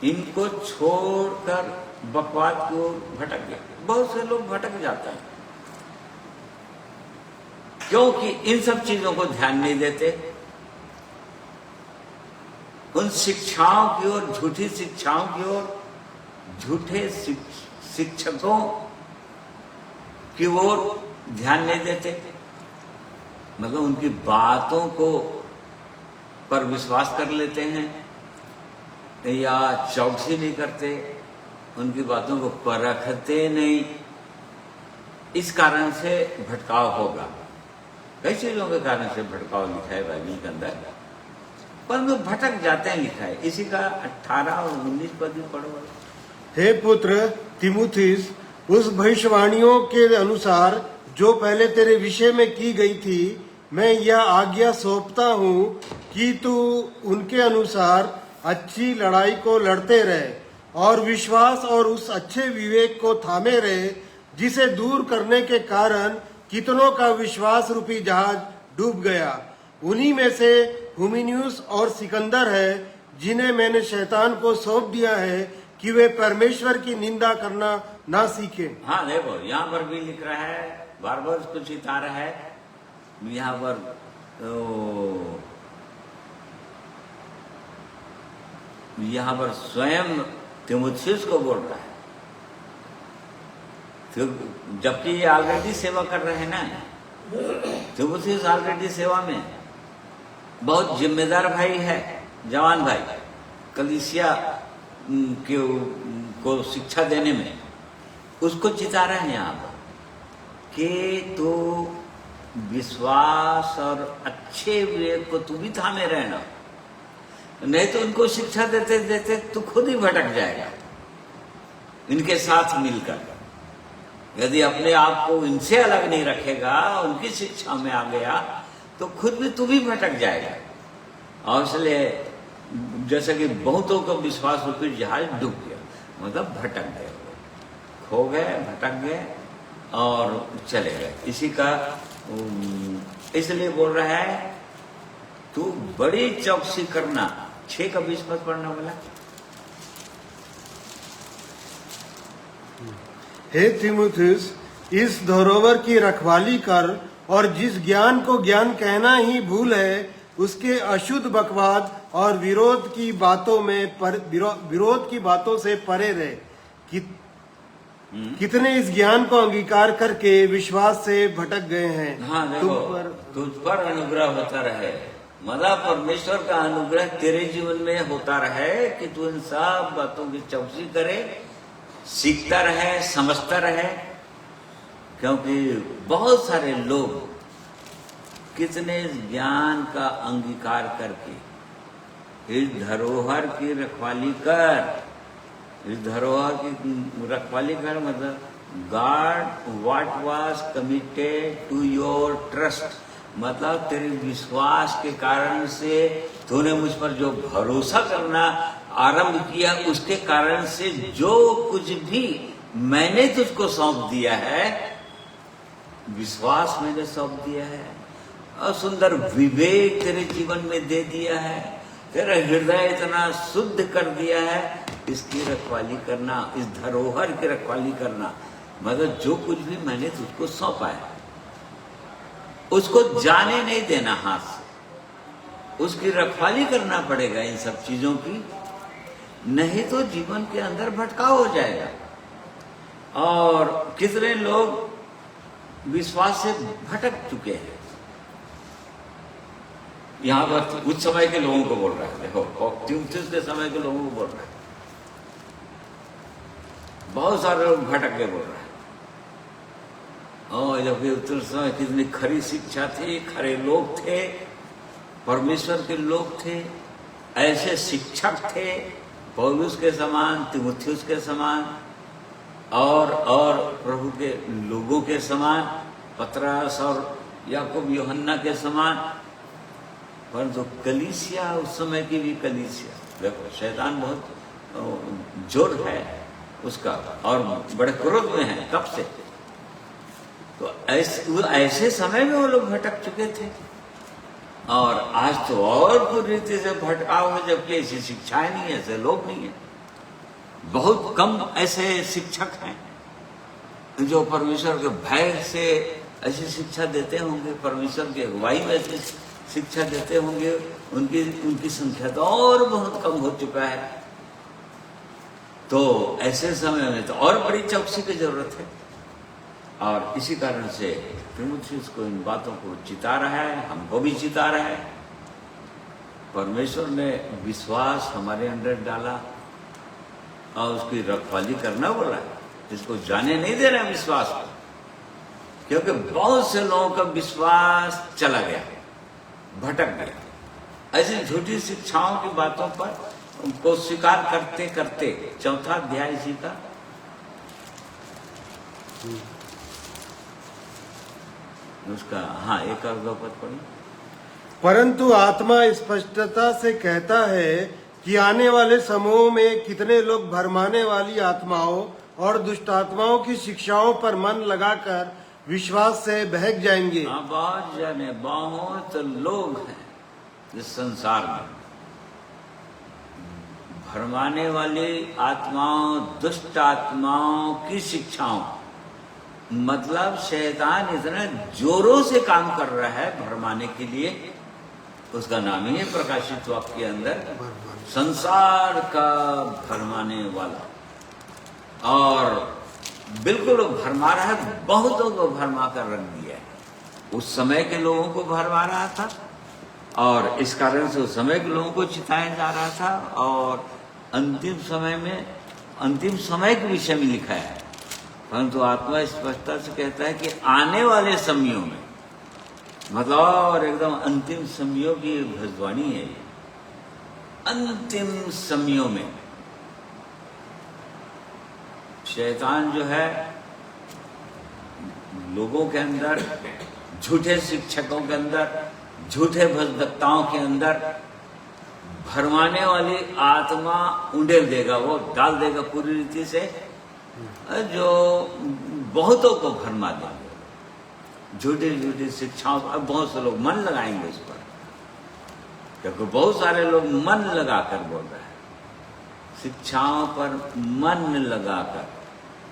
इनको छोड़कर बकवाद को भटक गया। बहुत से लोग भटक जाते हैं क्योंकि इन सब चीजों को ध्यान नहीं देते, उन शिक्षाओं की ओर, झूठी शिक्षाओं की ओर, झूठे शिक्षकों की ओर ध्यान नहीं देते, मतलब उनकी बातों को पर विश्वास कर लेते हैं, या चौकसी नहीं करते, उनकी बातों को परखते नहीं। इस कारण से भटकाव होगा। कई चीजों के कारण से भटकाव लिखा है बाइबल के अंदर, पर वो भटक जाते हैं लिखा है। इसी का 18 और 19 पद भी पढ़ो। हे पुत्र तीमुथियुस, उस भविष्यवाणियों के अनुसार जो पहले तेरे विषय में की गई थी, मैं यह आज्ञा सौंपता हूँ कि तू उनके अनुसार अच्छी लड़ाई को लड़ते रहे और विश्वास और उस अच्छे विवेक को थामे रहे जिसे दूर करने के कारण कितनों का विश्वास रूपी जहाज डूब गया। उन्हीं में से हुमिनियुस और सिकंदर है जिन्हें मैंने शैतान को सौंप दिया है कि वे परमेश्वर की निंदा करना ना सीखे। हाँ देखो, यहाँ पर भी लिख रहा है, बार बार उसको चिता रहा है। यहाँ पर स्वयं तीमुथियुस को बोल रहा है, तो जबकि ये ऑलरेडी सेवा कर रहे हैं ना। तीमुथियुस ऑलरेडी सेवा में, बहुत जिम्मेदार भाई है, जवान भाई, कलीसिया को शिक्षा देने में। उसको चिता रहे हैं यहाँ पर कि तो विश्वास और अच्छे विवेक को तू भी थामे रहना, नहीं तो उनको शिक्षा देते देते तू खुद ही भटक जाएगा। इनके साथ मिलकर यदि अपने आप को इनसे अलग नहीं रखेगा, उनकी शिक्षा में आ गया, तो खुद भी तू भी भटक जाएगा। और इसलिए जैसे कि बहुतों का विश्वास रूपी जहाज डूब गया, मतलब भटक गए, खो गए, भटक गए और चले गए। इसी का इसलिए बोल रहा है तू बड़ी चौकसी करना। 6 का 20 पद पढ़ना बोला। हे तीमुथियुस, इस धरोहर की रखवाली कर और जिस ज्ञान को ज्ञान कहना ही भूल है, उसके अशुद्ध बकवाद और विरोध की बातों से परे रहे। कितने इस ज्ञान को अंगीकार करके विश्वास से भटक गए हैं। हाँ देखो, तुझ पर अनुग्रह होता रहे, मतलब परमेश्वर का अनुग्रह तेरे जीवन में होता रहे कि तू इन सब बातों की चौकसी करे, सीखता रहे, समझता रहे। क्योंकि बहुत सारे लोग कितने ज्ञान का अंगीकार करके इस धरोहर की रखवाली कर, इस धरोहर की रखवाली कर, मतलब guard what was committed to your trust, मतलब तेरे विश्वास के कारण से तूने मुझ पर जो भरोसा करना आरंभ किया, उसके कारण से जो कुछ भी मैंने तुझको सौंप दिया है, विश्वास मैंने सौंप दिया है और सुंदर विवेक तेरे जीवन में दे दिया है, तेरा हृदय इतना शुद्ध कर दिया है। इसकी रखवाली करना, इस धरोहर की रखवाली करना, मतलब जो कुछ भी मैंने तुझको सौंपा है उसको जाने नहीं देना हाथ से, उसकी रखवाली करना पड़ेगा इन सब चीजों की, नहीं तो जीवन के अंदर भटकाव हो जाएगा। और कितने लोग विश्वास से भटक चुके हैं। यहां पर उस समय के लोगों को बोल रहा है, देखो तीमुथियुस के समय के लोगों को बोल रहा है, बहुत सारे लोग भटक के बोल रहा है। और जबकि उस समय कितनी खरी शिक्षा थी, खरे लोग थे, परमेश्वर के लोग थे, ऐसे शिक्षक थे, पौलुस के समान, तीमुथियुस के समान और प्रभु के लोगों के समान, पतरस और याकूब यूहन्ना के समान। परंतु कलीसिया, उस समय की भी कलीसिया, देखो शैतान बहुत जोर है उसका और बड़े क्रोध में है कब से। तो ऐसे समय में वो लोग भटक चुके थे और आज तो और पूरी रीति से भटकाव है, जबकि ऐसी शिक्षाएं नहीं है, ऐसे लोग नहीं है। बहुत कम ऐसे शिक्षक हैं जो परमेश्वर के भय से ऐसी शिक्षा देते होंगे, परमेश्वर की अगुवाई में ऐसी शिक्षा देते होंगे। उनकी संख्या तो और बहुत कम हो चुका है। तो ऐसे समय में तो और बड़ी चौकसी की जरूरत है। और इसी कारण से तीमुथियुस को इन बातों को चिता रहा है, हमको भी चिता रहा है। परमेश्वर ने विश्वास हमारे अंदर डाला और उसकी रखवाली करना बोला है, इसको जाने नहीं दे रहे विश्वास को, क्योंकि बहुत से लोगों का विश्वास चला गया, भटक गया ऐसी झूठी शिक्षाओं की बातों पर उनको स्वीकार करते करते। 4था अध्याय इसी का, उसका 1 और 2 पद पढ़ी। परंतु आत्मा स्पष्टता से कहता है कि आने वाले समयों में कितने लोग भरमाने वाली आत्माओं और दुष्ट आत्माओं की शिक्षाओं पर मन लगाकर विश्वास से बहक जाएंगे। हाँ, बहुत जने बहुत लोग हैं इस संसार में भरमाने वाली आत्माओं, दुष्ट आत्माओं की शिक्षाओं, मतलब शैतान इतना जोरों से काम कर रहा है भरमाने के लिए। उसका नाम ही है प्रकाशित वाक्य के अंदर संसार का भरमाने वाला। और बिल्कुल भरमा रहा है, बहुतों को भरमा कर रख दिया है। उस समय के लोगों को भरमा रहा था और इस कारण से उस समय के लोगों को चिताया जा रहा था। और अंतिम समय में, अंतिम समय के विषय में लिखा है, परंतु आत्मा स्पष्टता से कहता है कि आने वाले समयों में, मतलब और एकदम अंतिम समयों की भविष्यवाणी है ये। अंतिम समयों में शैतान जो है लोगों के अंदर, झूठे शिक्षकों के अंदर, झूठे भक्ताओं के अंदर भरमाने वाली आत्मा उंडेल देगा, वो डाल देगा पूरी रीति से, जो बहुतों को भरमा देंगे। झूठी झूठी शिक्षाओं पर बहुत से लोग मन लगाएंगे इस पर, क्योंकि बहुत सारे लोग मन लगाकर बोल रहे हैं, शिक्षाओं पर मन लगाकर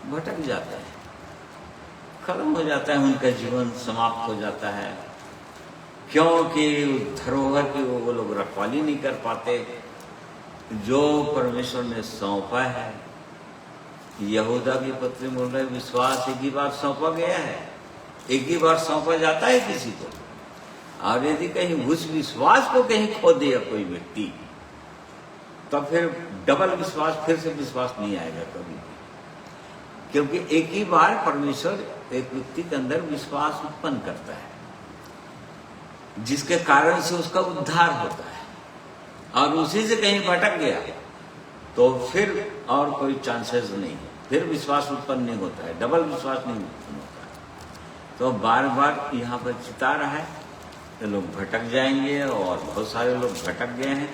भटक जाते हैं, खत्म हो जाता है, उनका जीवन समाप्त हो जाता है, क्योंकि धरोहर की वो लोग रखवाली नहीं कर पाते जो परमेश्वर ने सौंपा है। यहूदा की पत्री बोल रहे विश्वास एक ही बार सौंपा गया है, एक ही बार सौंपा जाता है किसी को, और यदि कहीं उस विश्वास को कहीं खो दिया कोई व्यक्ति, तब फिर डबल विश्वास, फिर से विश्वास नहीं आएगा कभी भी। क्योंकि एक ही बार परमेश्वर एक व्यक्ति के अंदर विश्वास उत्पन्न करता है, जिसके कारण से उसका उद्धार होता है, और उसी से कहीं भटक गया तो फिर और कोई चांसेस नहीं, फिर विश्वास उत्पन्न नहीं होता है, डबल विश्वास नहीं उत्पन्न होता है। तो बार बार यहाँ पर चिता रहा है कि लोग भटक जाएंगे, और बहुत सारे लोग भटक गए हैं,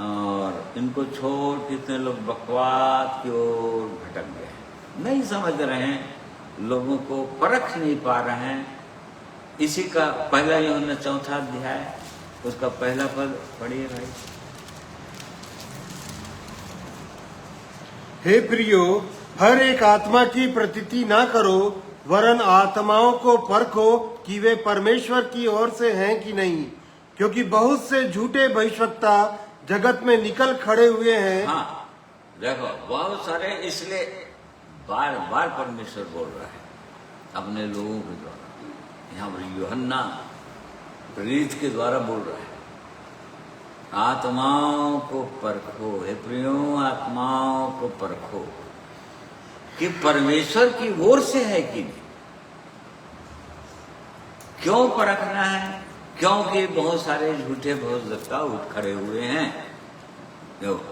और इनको छोड़ कितने लोग बकवाद की ओर भटक गए हैं, नहीं समझ रहे हैं, लोगों को परख नहीं पा रहे हैं। इसी का पहला यूहन्ना 4 अध्याय उसका पहला पद पढ़िए भाई। हे प्रियो, हर एक आत्मा की प्रतीति ना करो, वरन आत्माओं को परखो कि वे परमेश्वर की ओर से हैं कि नहीं, क्योंकि बहुत से झूठे भविष्यवक्ता जगत में निकल खड़े हुए हैं। हाँ, देखो बहुत सारे, इसलिए बार बार परमेश्वर बोल रहा है अपने लोगों के द्वारा। यहाँ पर यूहन्ना प्रेरित के द्वारा बोल रहा है, आत्माओं को परखो, हे प्रियो आत्माओं को परखो कि परमेश्वर की ओर से है कि नहीं। क्यों परखना है? क्योंकि बहुत सारे झूठे भविष्यवक्ता उठ खड़े हुए हैं।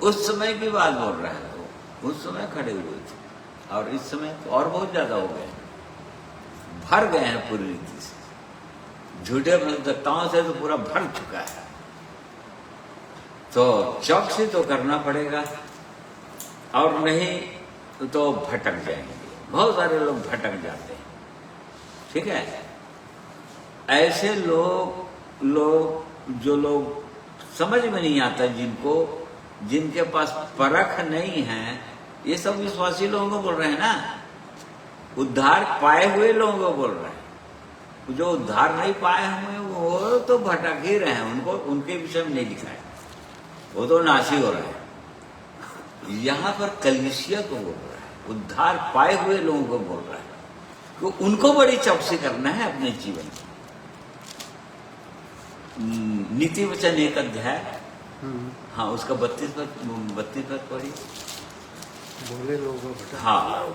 उस समय की बात बोल रहा है, तो उस समय खड़े हुए थे, और इस समय तो और बहुत ज्यादा हो गए, भर गए हैं पूरी रीति से, झूठे भविष्यवक्ताओं से तो पूरा भर चुका है। तो चौकसी तो करना पड़ेगा, और नहीं तो भटक जाएंगे। बहुत सारे लोग भटक जाते हैं, ठीक है। ऐसे लोग जो लोग समझ में नहीं आता, जिनके पास परख नहीं है, ये सब विश्वासी लोगों को बोल रहे हैं ना, उद्धार पाए हुए लोगों को बोल रहे हैं। जो उद्धार नहीं पाए हुए वो तो भटक ही रहे हैं, उनको उनके विषय में नहीं लिखा है, वो तो नाशी हो रहे हैं। यहाँ पर कलीसिया को बोल रहा है, उद्धार पाए हुए लोगों को बोल रहा है, तो उनको बड़ी चौकसी करना है अपने जीवन में। नीति वचन 1 अध्याय, हाँ उसका 32 पद पढ़िए। भोले लोगों का भटक, हाँ,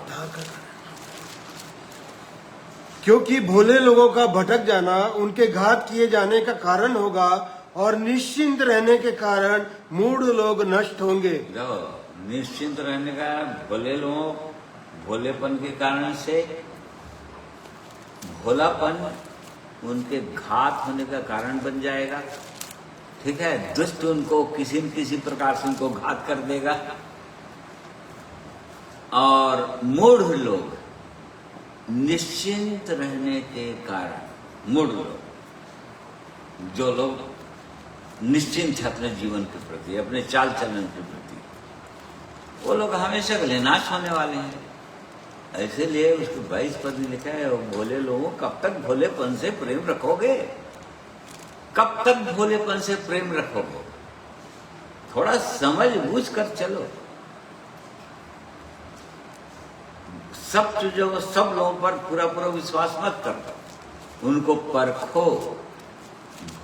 क्योंकि भोले लोगों का भटक जाना उनके घात किए जाने का कारण होगा, और निश्चिंत रहने के कारण मूढ़ लोग नष्ट होंगे। निश्चिंत रहने का, भोले लोग भोलेपन के कारण से, भोलापन उनके घात होने का कारण बन जाएगा, ठीक है, दुष्ट उनको किसी न किसी प्रकार से उनको घात कर देगा। और मूढ़ लोग निश्चिंत रहने के कारण, मूढ़ लोग, जो लोग निश्चिंत है अपने जीवन के प्रति, अपने चाल चलन के प्रति, वो लोग हमेशा के लिए नाश होने वाले हैं। ऐसे लिए उसके 22 पद में लिखा है, भोले लोगों कब तक भोलेपन से प्रेम रखोगे, कब तक भोलेपन से प्रेम रखोगे? थोड़ा समझ बूझ कर चलो। सब चीजों, सब लोगों पर पूरा पूरा विश्वास मत करो, उनको परखो।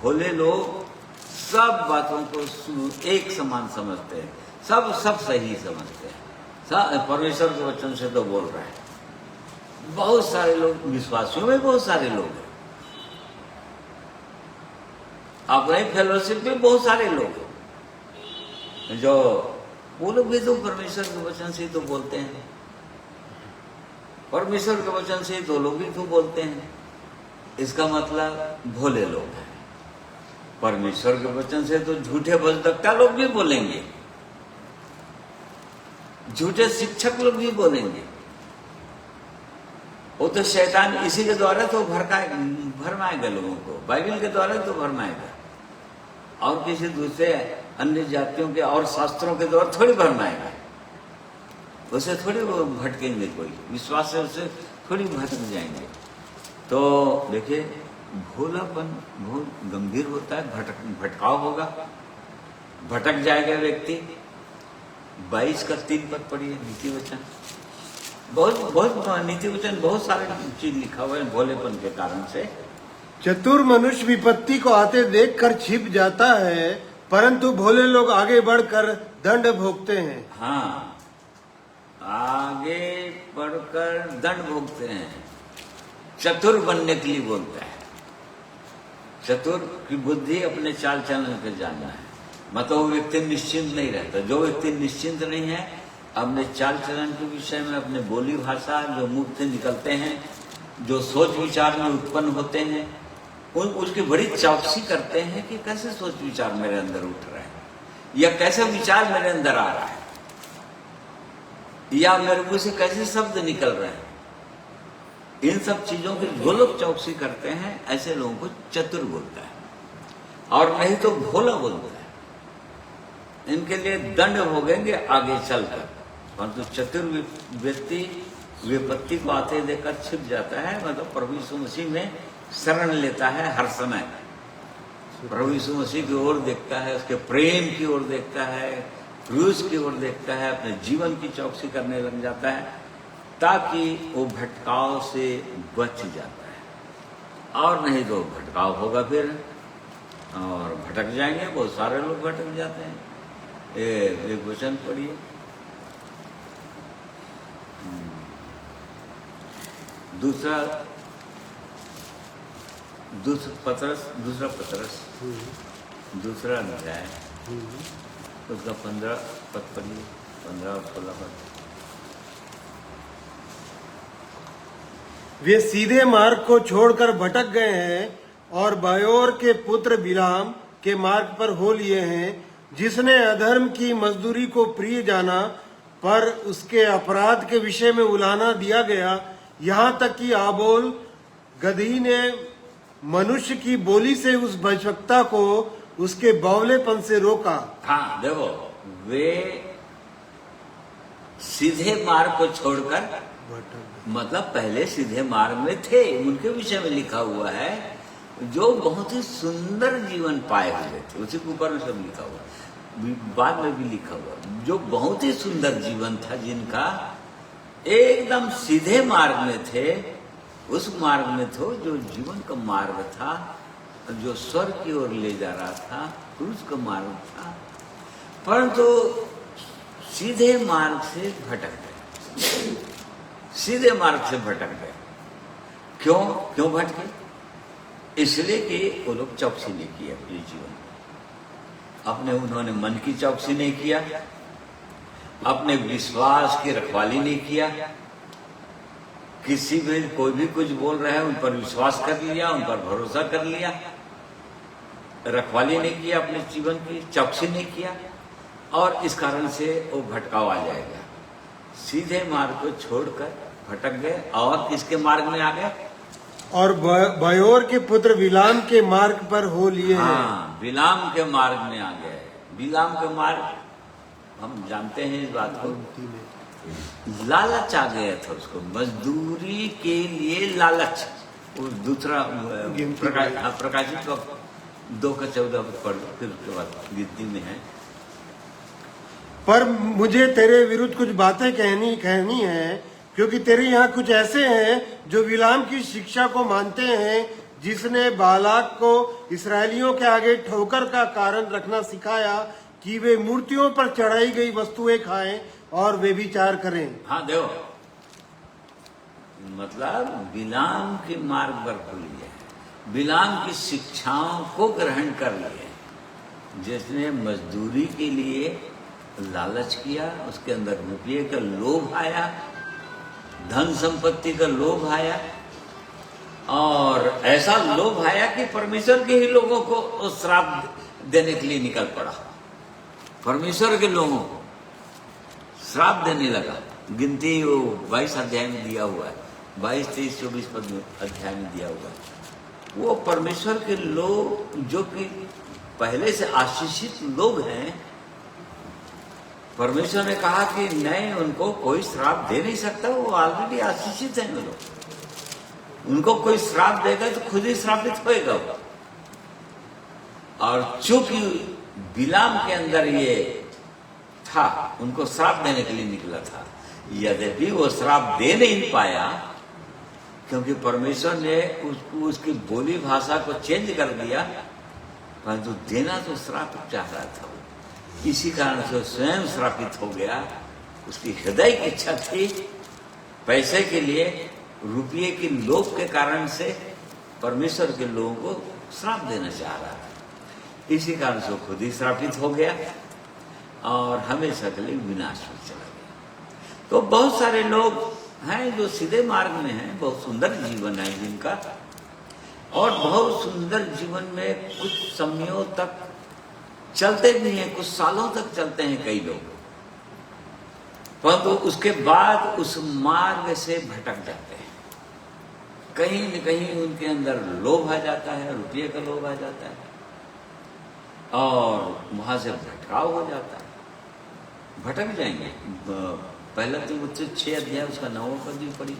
भोले लोग सब बातों को एक समान समझते हैं, सब सही समझते हैं। परमेश्वर के वचन से तो बोल रहे हैं। बहुत सारे लोग, विश्वासियों में बहुत सारे लोग हैं, अपने फेलोशिप में बहुत सारे लोग हैं, जो वो लोग भी तो परमेश्वर के वचन से ही तो बोलते हैं। परमेश्वर के वचन से दो लोग भी तो बोलते हैं, इसका मतलब भोले लोग हैं। परमेश्वर के वचन से तो झूठे बजदक्ता लोग भी बोलेंगे, झूठे शिक्षक लोग भी बोलेंगे। वो तो शैतान इसी के द्वारा तो भरमाएगा लोगों को, बाइबल के द्वारा तो भरमाएगा, और किसी दूसरे अन्य जातियों के और शास्त्रों के द्वारा थोड़ी भरमाएगा। उसे थोड़ी वो भटकेंगे, कोई विश्वास से उसे थोड़ी भटक जाएंगे। तो देखिए, भोलापन बहुत गंभीर होता है, भटकाव होगा, भटक जाएगा व्यक्ति। 22 का 3 पद पढ़िए, नीति वचन। बहुत नीति वचन, बहुत सारे चीज लिखा हुआ है भोलेपन के कारण से। चतुर मनुष्य विपत्ति को आते देखकर छिप जाता है, परंतु भोले लोग आगे बढ़कर दंड भोगते हैं। हाँ, आगे बढ़कर दंड भोगते हैं। चतुर बनने के लिए बोलता है। चतुर की बुद्धि अपने चाल चलन पे जानना है, मतलब वो व्यक्ति निश्चिंत नहीं रहता। जो व्यक्ति निश्चिंत नहीं है अपने चाल चलन के विषय में, अपने बोली भाषा जो मुख से निकलते हैं, जो सोच विचार में उत्पन्न होते हैं, उसकी बड़ी चौकसी करते हैं कि कैसे सोच विचार मेरे अंदर उठ रहा है, या कैसे विचार मेरे अंदर आ रहा है, या मेरे मुंह से कैसे शब्द निकल रहे हैं। इन सब चीजों की जो लोग चौकसी करते हैं, ऐसे लोगों को चतुर बोलता है, और नहीं तो भोला बोलता है। इनके लिए दंड भोगेंगे आगे चलकर, परंतु चतुर व्यक्ति विपत्ति को आते देखकर छिप जाता है, मतलब प्रभु यीशु मसीह में शरण लेता है हर समय। प्रभु यीशु मसीह की ओर देखता है, उसके प्रेम की ओर देखता है, क्रूस की ओर देखता है, अपने जीवन की चौकसी करने लग जाता है, ताकि वो भटकाव से बच जाता है। और नहीं तो भटकाव होगा फिर, और भटक जाएंगे। बहुत सारे लोग भटक जाते हैं। एक वचन पढ़िए, दूसरा पतरस, दूसरा अध्याय, उसका 15 पद पढ़िए, 15 और 16 पद। वे सीधे मार्ग को छोड़कर भटक गए हैं और बायोर के पुत्र बिलाम के मार्ग पर हो लिए हैं, जिसने अधर्म की मजदूरी को प्रिय जाना, पर उसके अपराध के विषय में उलाहना दिया गया। यहाँ तक कि आबोल गधी ने मनुष्य की बोली से उस भजभक्ता को उसके बावलेपन से रोका। हाँ, देखो, वे सीधे मार्ग को छोड़कर, मतलब पहले सीधे मार्ग में थे, उनके विषय में लिखा हुआ है, जो बहुत ही सुंदर जीवन पाए हुए थे। उसी के ऊपर में सब लिखा हुआ, बाद में भी लिखा हुआ, जो बहुत ही सुंदर जीवन था, जिनका एकदम सीधे मार्ग में थे। उस मार्ग में थे जो जीवन का मार्ग था, जो स्वर्ग की ओर ले जा रहा था, क्रूस का मार्ग था, परंतु सीधे मार्ग से भटक गए, सीधे मार्ग से भटक गए। क्यों भटके? इसलिए कि वो लोग चौकसी नहीं की अपने जीवन, उन्होंने मन की चौकसी नहीं किया, अपने विश्वास की रखवाली नहीं किया। किसी भी कोई भी कुछ बोल रहे हैं, उन पर विश्वास कर लिया, उन पर भरोसा कर लिया। रखवाली नहीं किया अपने जीवन की, चौकसी नहीं किया, और इस कारण से वो भटकाव आ जाएगा। सीधे मार्ग को छोड़कर भटक गए और किसके मार्ग में आ गए? और बयोर के पुत्र बिलाम के मार्ग पर हो लिए हैं। हाँ, बिलाम के मार्ग में आ गए। बिलाम के मार्ग हम जानते हैं इस बात को, लालच आ गया था उसको, मजदूरी के लिए लालच। और दूसरा प्रकाशित 2:14 पढ़, फिर उसके बाद गिनती में है। पर मुझे तेरे विरुद्ध कुछ बातें कहनी है, क्योंकि तेरे यहाँ कुछ ऐसे हैं जो बिलाम की शिक्षा को मानते हैं, जिसने बालाक को इसराइलियों के आगे ठोकर का कारण रखना सिखाया कि वे मूर्तियों पर चढ़ाई गई वस्तुएं खाएं और वे विचार करें। हाँ देखो, मतलब बिलाम के मार्ग पर खुल गया, बिलाम की शिक्षाओं को ग्रहण कर लिए, जिसने मजदूरी के लिए लालच किया, उसके अंदर रुपये का लोभ आया, धन संपत्ति का लोभ आया, और ऐसा लोभ आया कि परमेश्वर के ही लोगों को श्राप देने के लिए निकल पड़ा। परमेश्वर के लोगों को श्राप देने लगा। गिनती वो 22 अध्याय में दिया हुआ है, 22, 23, 24 पद में अध्याय में दिया हुआ है। वो परमेश्वर के लोग जो कि पहले से आशीषित लोग हैं, परमेश्वर ने कहा कि नहीं, उनको कोई श्राप दे नहीं सकता, वो ऑलरेडी आशीषित हैं वो लोग। उनको कोई श्राप देगा तो खुद ही श्रापित होएगा वो। और चूंकि बिलाम के अंदर ये था, उनको श्राप देने के लिए निकला था, यद्यपि वो श्राप दे नहीं पाया, क्योंकि परमेश्वर ने उसको उसकी बोली भाषा को चेंज कर दिया, परंतु देना तो श्राप चाह रहा था वो। इसी कारण से स्वयं श्रापित हो गया। उसकी हृदय की इच्छा थी, पैसे के लिए, रुपये की लोभ के कारण से परमेश्वर के लोगों को श्राप देना चाह रहा था। इसी कारण से वो खुद ही श्रापित हो गया और हमेशा के लिए विनाश में चला गया। तो बहुत सारे लोग हैं जो सीधे मार्ग में हैं, बहुत सुंदर जीवन है जिनका, और बहुत सुंदर जीवन में कुछ समयों तक चलते भी हैं, कुछ सालों तक चलते हैं कई लोग, परंतु उसके बाद उस मार्ग से भटक जाते हैं। कहीं न कहीं उनके अंदर लोभ आ जाता है, रुपये का लोभ आ जाता है, और वहां से भटकाव हो जाता है, भटक जाएंगे। पहला तीमुथियुस 6 अध्याय उसका 9वां पद भी पढ़िए।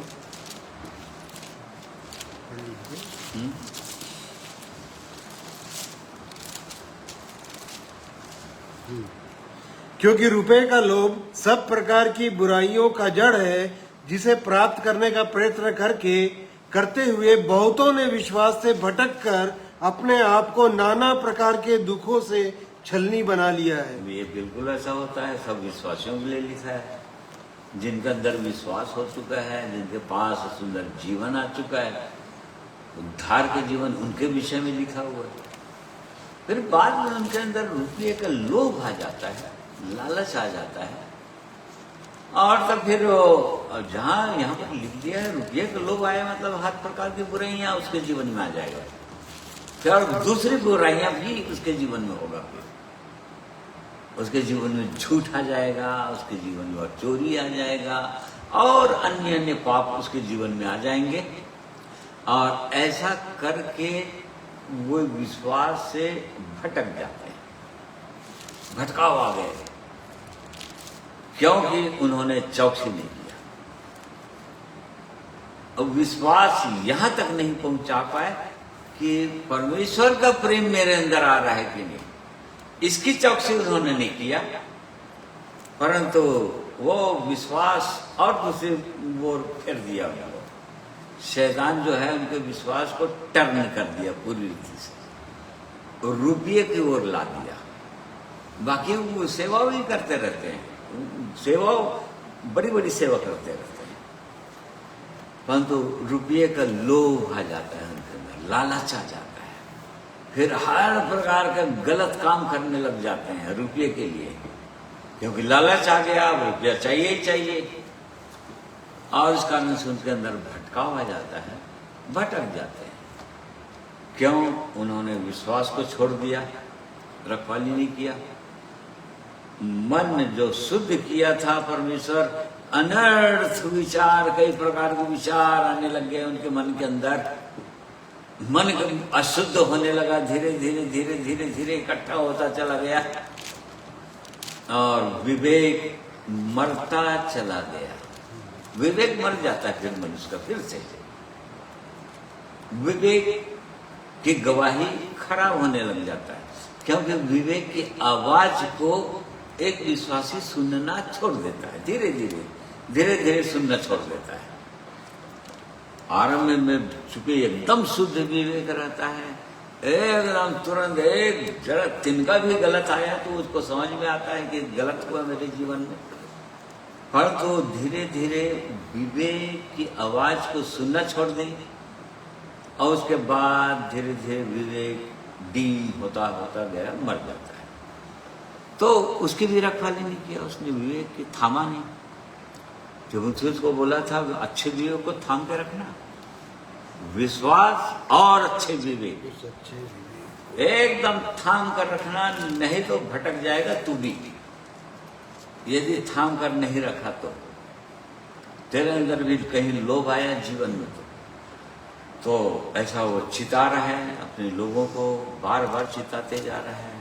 क्योंकि रुपए का लोभ सब प्रकार की बुराइयों का जड़ है, जिसे प्राप्त करने का प्रयत्न करते हुए बहुतों ने विश्वास से भटक कर अपने आप को नाना प्रकार के दुखों से छलनी बना लिया है। ये बिल्कुल ऐसा होता है, सब विश्वासियों के लिए लिखा है, जिनके अंदर विश्वास हो चुका है, जिनके पास सुंदर जीवन आ चुका है, उद्धार के जीवन उनके विषय में लिखा हुआ है। फिर बाद में उनके अंदर रुपये का लोभ आ जाता है, लालच आ जाता है, और तब फिर जहाँ यहाँ पर लिख दिया है रुपये का लोभ आया, मतलब हर प्रकार की बुराइयां उसके जीवन में आ जाएगा। फिर और दूसरी बुराइयां भी उसके जीवन में होगा, फिर उसके जीवन में झूठ आ जाएगा, उसके जीवन में चोरी आ जाएगा, और अन्य अन्य पाप उसके जीवन में आ जाएंगे, और ऐसा करके वो विश्वास से भटक जाते हैं, भटकाव आ गए, क्योंकि उन्होंने चौकसी नहीं किया। अब विश्वास यहां तक नहीं पहुंचा पाए कि परमेश्वर का प्रेम मेरे अंदर आ रहा है कि नहीं, इसकी चौकसी उन्होंने नहीं किया, परंतु वो विश्वास और दूसरी ओर फेर दिया उनको। शैतान जो है उनके विश्वास को टर्न कर दिया पूरी रीति से, रुपये की ओर ला दिया। बाकी वो सेवा भी करते रहते हैं, सेवा बड़ी बड़ी सेवा करते रहते हैं, परंतु रुपये का लोभ आ जाता है उनके अंदर, लालच आ जाता है, फिर हर प्रकार का गलत काम करने लग जाते हैं रुपये के लिए, क्योंकि लालच आ गया, रुपया चाहिए ही चाहिए, और इस कारण से उनके अंदर भटकाव आ जाता है, भटक जाते हैं। क्यों उन्होंने विश्वास को छोड़ दिया, रखवाली नहीं किया। मन जो शुद्ध किया था परमेश्वर, अनर्थ विचार, कई प्रकार के विचार आने लग गए उनके मन के अंदर। मन अशुद्ध होने लगा, धीरे धीरे धीरे धीरे धीरे इकट्ठा होता चला गया और विवेक मरता चला गया। विवेक मर जाता है फिर मनुष्य का, फिर से विवेक की गवाही खराब होने लग जाता है, क्योंकि विवेक की आवाज को एक विश्वासी सुनना छोड़ देता है, धीरे धीरे धीरे धीरे सुनना छोड़ देता है। आरंभ में चूंकि एकदम शुद्ध विवेक रहता है, एकदम तुरंत एक जरा तिनका भी गलत आया तो उसको समझ में आता है कि गलत हुआ मेरे जीवन में, परंतु तो धीरे धीरे विवेक की आवाज को सुनना छोड़ दें और उसके बाद धीरे धीरे विवेक डीम होता होता गया, मर जाता है। तो उसकी भी रखवाली नहीं किया उसने, विवेक की थामा नहीं। तिमुथियुस को बोला था अच्छे विवेक को थाम के रखना, विश्वास और अच्छे विवेक एकदम थाम कर रखना, नहीं तो भटक जाएगा तू भी। यदि थाम कर नहीं रखा तो तेरे अंदर भी कहीं लोभ आया जीवन में तो ऐसा वो चिता रहा है, अपने लोगों को बार बार चिताते जा रहा है।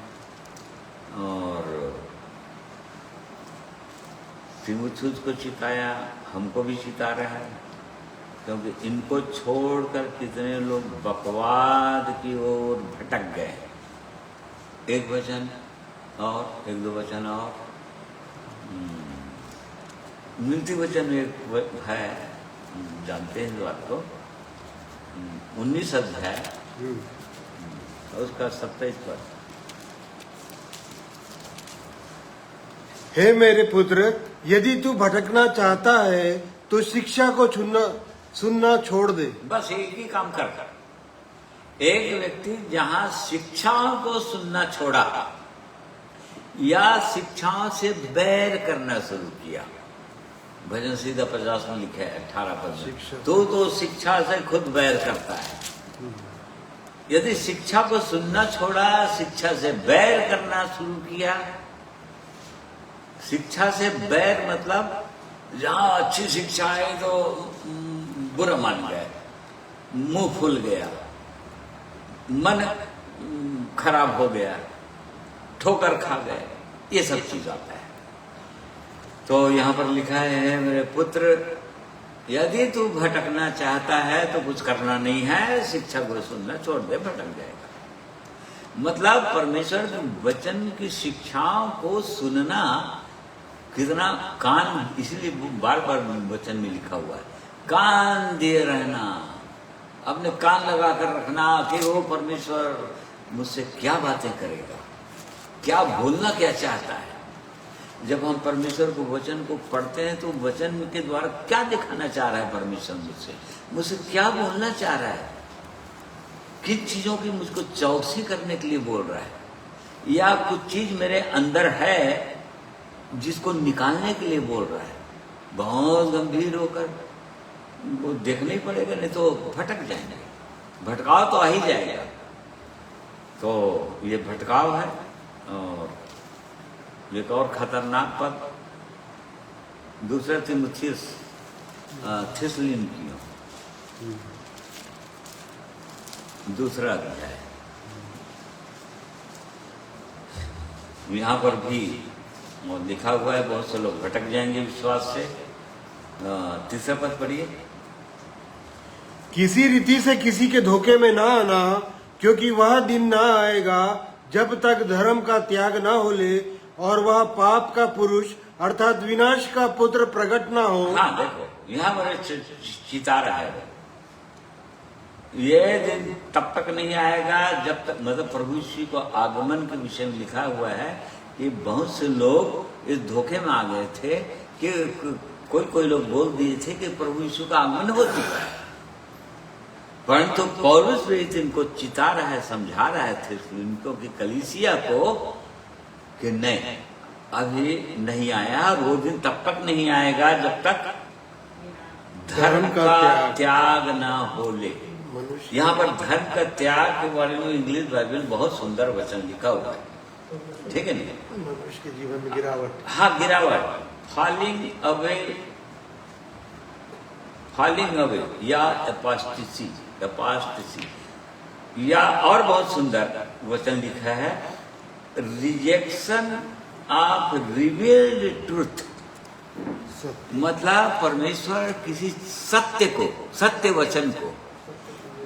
और तिमुथियुस को चिताया, हमको भी चिता रहा है, क्योंकि इनको छोड़कर कितने लोग बकवाद की ओर भटक गए। एक वचन और एक दो वचन और मिलती वचन एक है, जानते हैं इस बात को, 19 अध्याय उसका 27 पद। हे मेरे पुत्र, यदि तू भटकना चाहता है तो शिक्षा को सुनना छोड़ दे। बस एक ही काम कर। एक व्यक्ति जहां शिक्षाओं को सुनना छोड़ा या शिक्षाओं से बैर करना शुरू किया, भजन सीधा 50 में लिखा है 18 पद में, तो शिक्षा से खुद बैर करता है। यदि शिक्षा को सुनना छोड़ा, शिक्षा से बैर करना शुरू किया, शिक्षा से बैर मतलब जहां अच्छी शिक्षा है तो बुरा मान गए, मुंह फूल गया, मन खराब हो गया, ठोकर खा गए, ये सब चीज आता है। तो यहां पर लिखा है मेरे पुत्र, यदि तू भटकना चाहता है तो कुछ करना नहीं है, शिक्षा को सुनना छोड़ दे, भटक जाएगा। मतलब परमेश्वर के वचन की शिक्षाओं को सुनना कितना कान, इसलिए बार बार वचन में लिखा हुआ है कान दिए रहना, अपने कान लगा कर रखना कि वो परमेश्वर मुझसे क्या बातें करेगा, क्या बोलना क्या चाहता है। जब हम परमेश्वर को वचन को पढ़ते हैं तो वचन के द्वारा क्या दिखाना चाह रहा है परमेश्वर मुझसे क्या बोलना चाह रहा है, किन चीजों की मुझको चौकसी करने के लिए बोल रहा है, या कुछ चीज मेरे अंदर है जिसको निकालने के लिए बोल रहा है। बहुत गंभीर होकर वो देखना ही पड़ेगा, नहीं तो भटक जाएंगे, भटकाव तो आ ही जाएगा। तो ये भटकाव है। और एक और खतरनाक पद, दूसरा तिमुथियुस थिस्सलुनीकियों दूसरा अध्याय, यहाँ पर भी लिखा हुआ है बहुत से लोग भटक जाएंगे विश्वास से। तीसरा पद पढ़िए। किसी रीति से किसी के धोखे में ना आना, क्योंकि वह दिन ना आएगा जब तक धर्म का त्याग ना हो ले और वह पाप का पुरुष अर्थात विनाश का पुत्र प्रकट ना हो। हाँ देखो, यहाँ पर चिता रहा है, ये दिन तब तक नहीं आएगा जब तक, मतलब प्रभु यीशु को आगमन के विषय में लिखा हुआ है कि बहुत से लोग इस धोखे में आ गए थे कि कोई लोग बोल दिए थे कि प्रभु यीशु का आगमन हो चुका है, परंतु पौलुस भी इनको चिता रहा है, समझा रहा है थिस्सलुनीकियों की कलीसिया को कि नहीं, अभी नहीं आया, वो दिन तब तक नहीं आएगा जब तक धर्म का त्याग ना हो ले। मनुष्य यहाँ पर धर्म का त्याग के बारे में इंग्लिश बाइबल बहुत सुंदर वचन लिखा हुआ है, ठीक है नहीं? मनुष्य के जीवन में गिरावट। हाँ, गिरावट, फॉलिंग अवे या एपास्टेसी या और बहुत सुंदर वचन लिखा है, रिजेक्शन ऑफ रिवील्ड ट्रूथ। सत्य। मतलब परमेश्वर किसी सत्य वचन को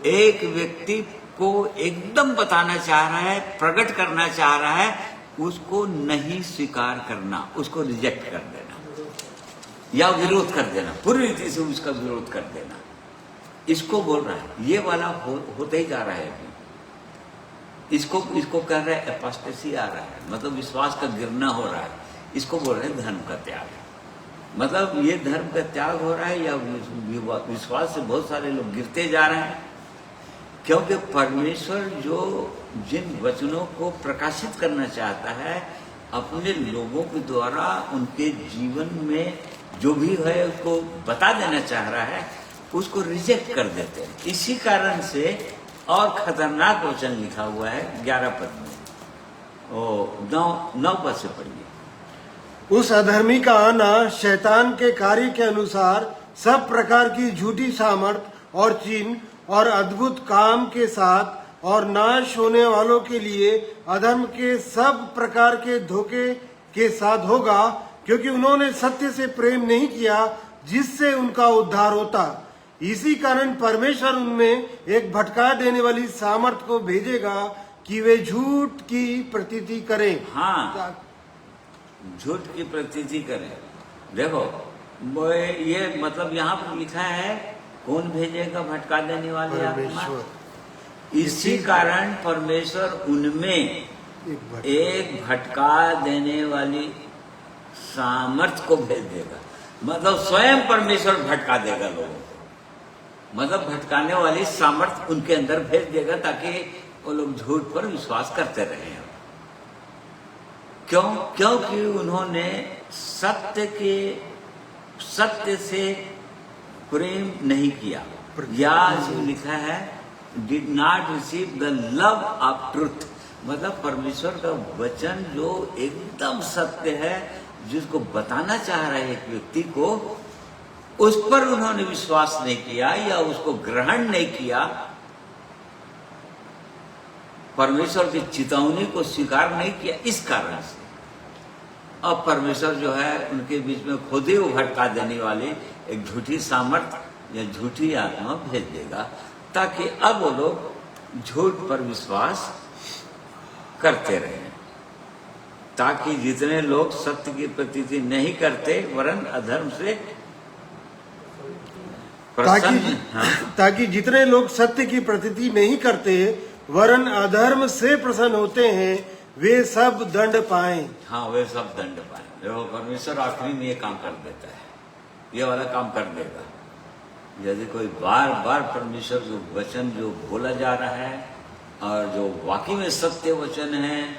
एक व्यक्ति को एकदम बताना चाह रहा है, प्रकट करना चाह रहा है, उसको नहीं स्वीकार करना, उसको रिजेक्ट कर देना या विरोध कर देना, पूरी रीति से उसका विरोध कर देना, इसको बोल रहा है। ये वाला होता ही जा रहा है अभी। इसको कह रहा है एपोस्टेसी आ रहा है, मतलब विश्वास का गिरना हो रहा है। इसको बोल रहे हैं धर्म का त्याग। मतलब ये धर्म का त्याग हो रहा है या विश्वास से बहुत सारे लोग गिरते जा रहे हैं, क्योंकि परमेश्वर जो जिन वचनों को प्रकाशित करना चाहता है अपने लोगों के द्वारा, उनके जीवन में जो भी है उसको बता देना चाह रहा है, उसको रिजेक्ट कर देते हैं। इसी कारण से और खतरनाक वचन लिखा हुआ है 11 पद में, 9 पद से पढ़िए। उस अधर्मी का आना शैतान के कार्य के अनुसार सब प्रकार की झूठी सामर्थ और चिन्ह और अद्भुत काम के साथ और नाश होने वालों के लिए अधर्म के सब प्रकार के धोखे के साथ होगा, क्योंकि उन्होंने सत्य से प्रेम नहीं किया जिससे उनका उद्धार होता। इसी कारण परमेश्वर उनमें एक भटका देने वाली सामर्थ को भेजेगा कि वे झूठ की प्रतीति करें। हाँ, झूठ की प्रतीति करें। देखो ये मतलब यहाँ पर लिखा है, कौन भेजेगा भटका देने वाली आत्मा? इसी कारण परमेश्वर उनमें एक भटका देने वाली सामर्थ को भेज देगा। मतलब स्वयं परमेश्वर भटका देगा लोगों को, मतलब भटकाने वाली सामर्थ उनके अंदर भेज देगा ताकि वो लोग झूठ पर विश्वास करते रहे। क्यों? क्योंकि उन्होंने सत्य से प्रेम नहीं किया, या जो लिखा है did not receive the love of truth. मतलब परमेश्वर का वचन जो एकदम सत्य है, जिसको बताना चाह रहे हैं एक व्यक्ति को, उस पर उन्होंने विश्वास नहीं किया या उसको ग्रहण नहीं किया, परमेश्वर की चेतावनी को स्वीकार नहीं किया। इस कारण से अब परमेश्वर जो है उनके बीच में खुद ही भटका देने वाली एक झूठी सामर्थ या झूठी आत्मा भेज देगा, ताकि अब वो लोग झूठ पर विश्वास करते रहे, ताकि जितने लोग सत्य की प्रतीति नहीं करते वरन अधर्म से ताकि जितने लोग सत्य की प्रतीति नहीं करते वरन अधर्म से प्रसन्न होते हैं, वे सब दंड पाएं। हाँ, वे सब दंड पाएं। देखो परमेश्वर आखिरी में ये काम कर देता है, ये वाला काम कर देगा। यदि कोई बार बार परमेश्वर जो वचन जो बोला जा रहा है और जो वाकई में सत्य वचन है,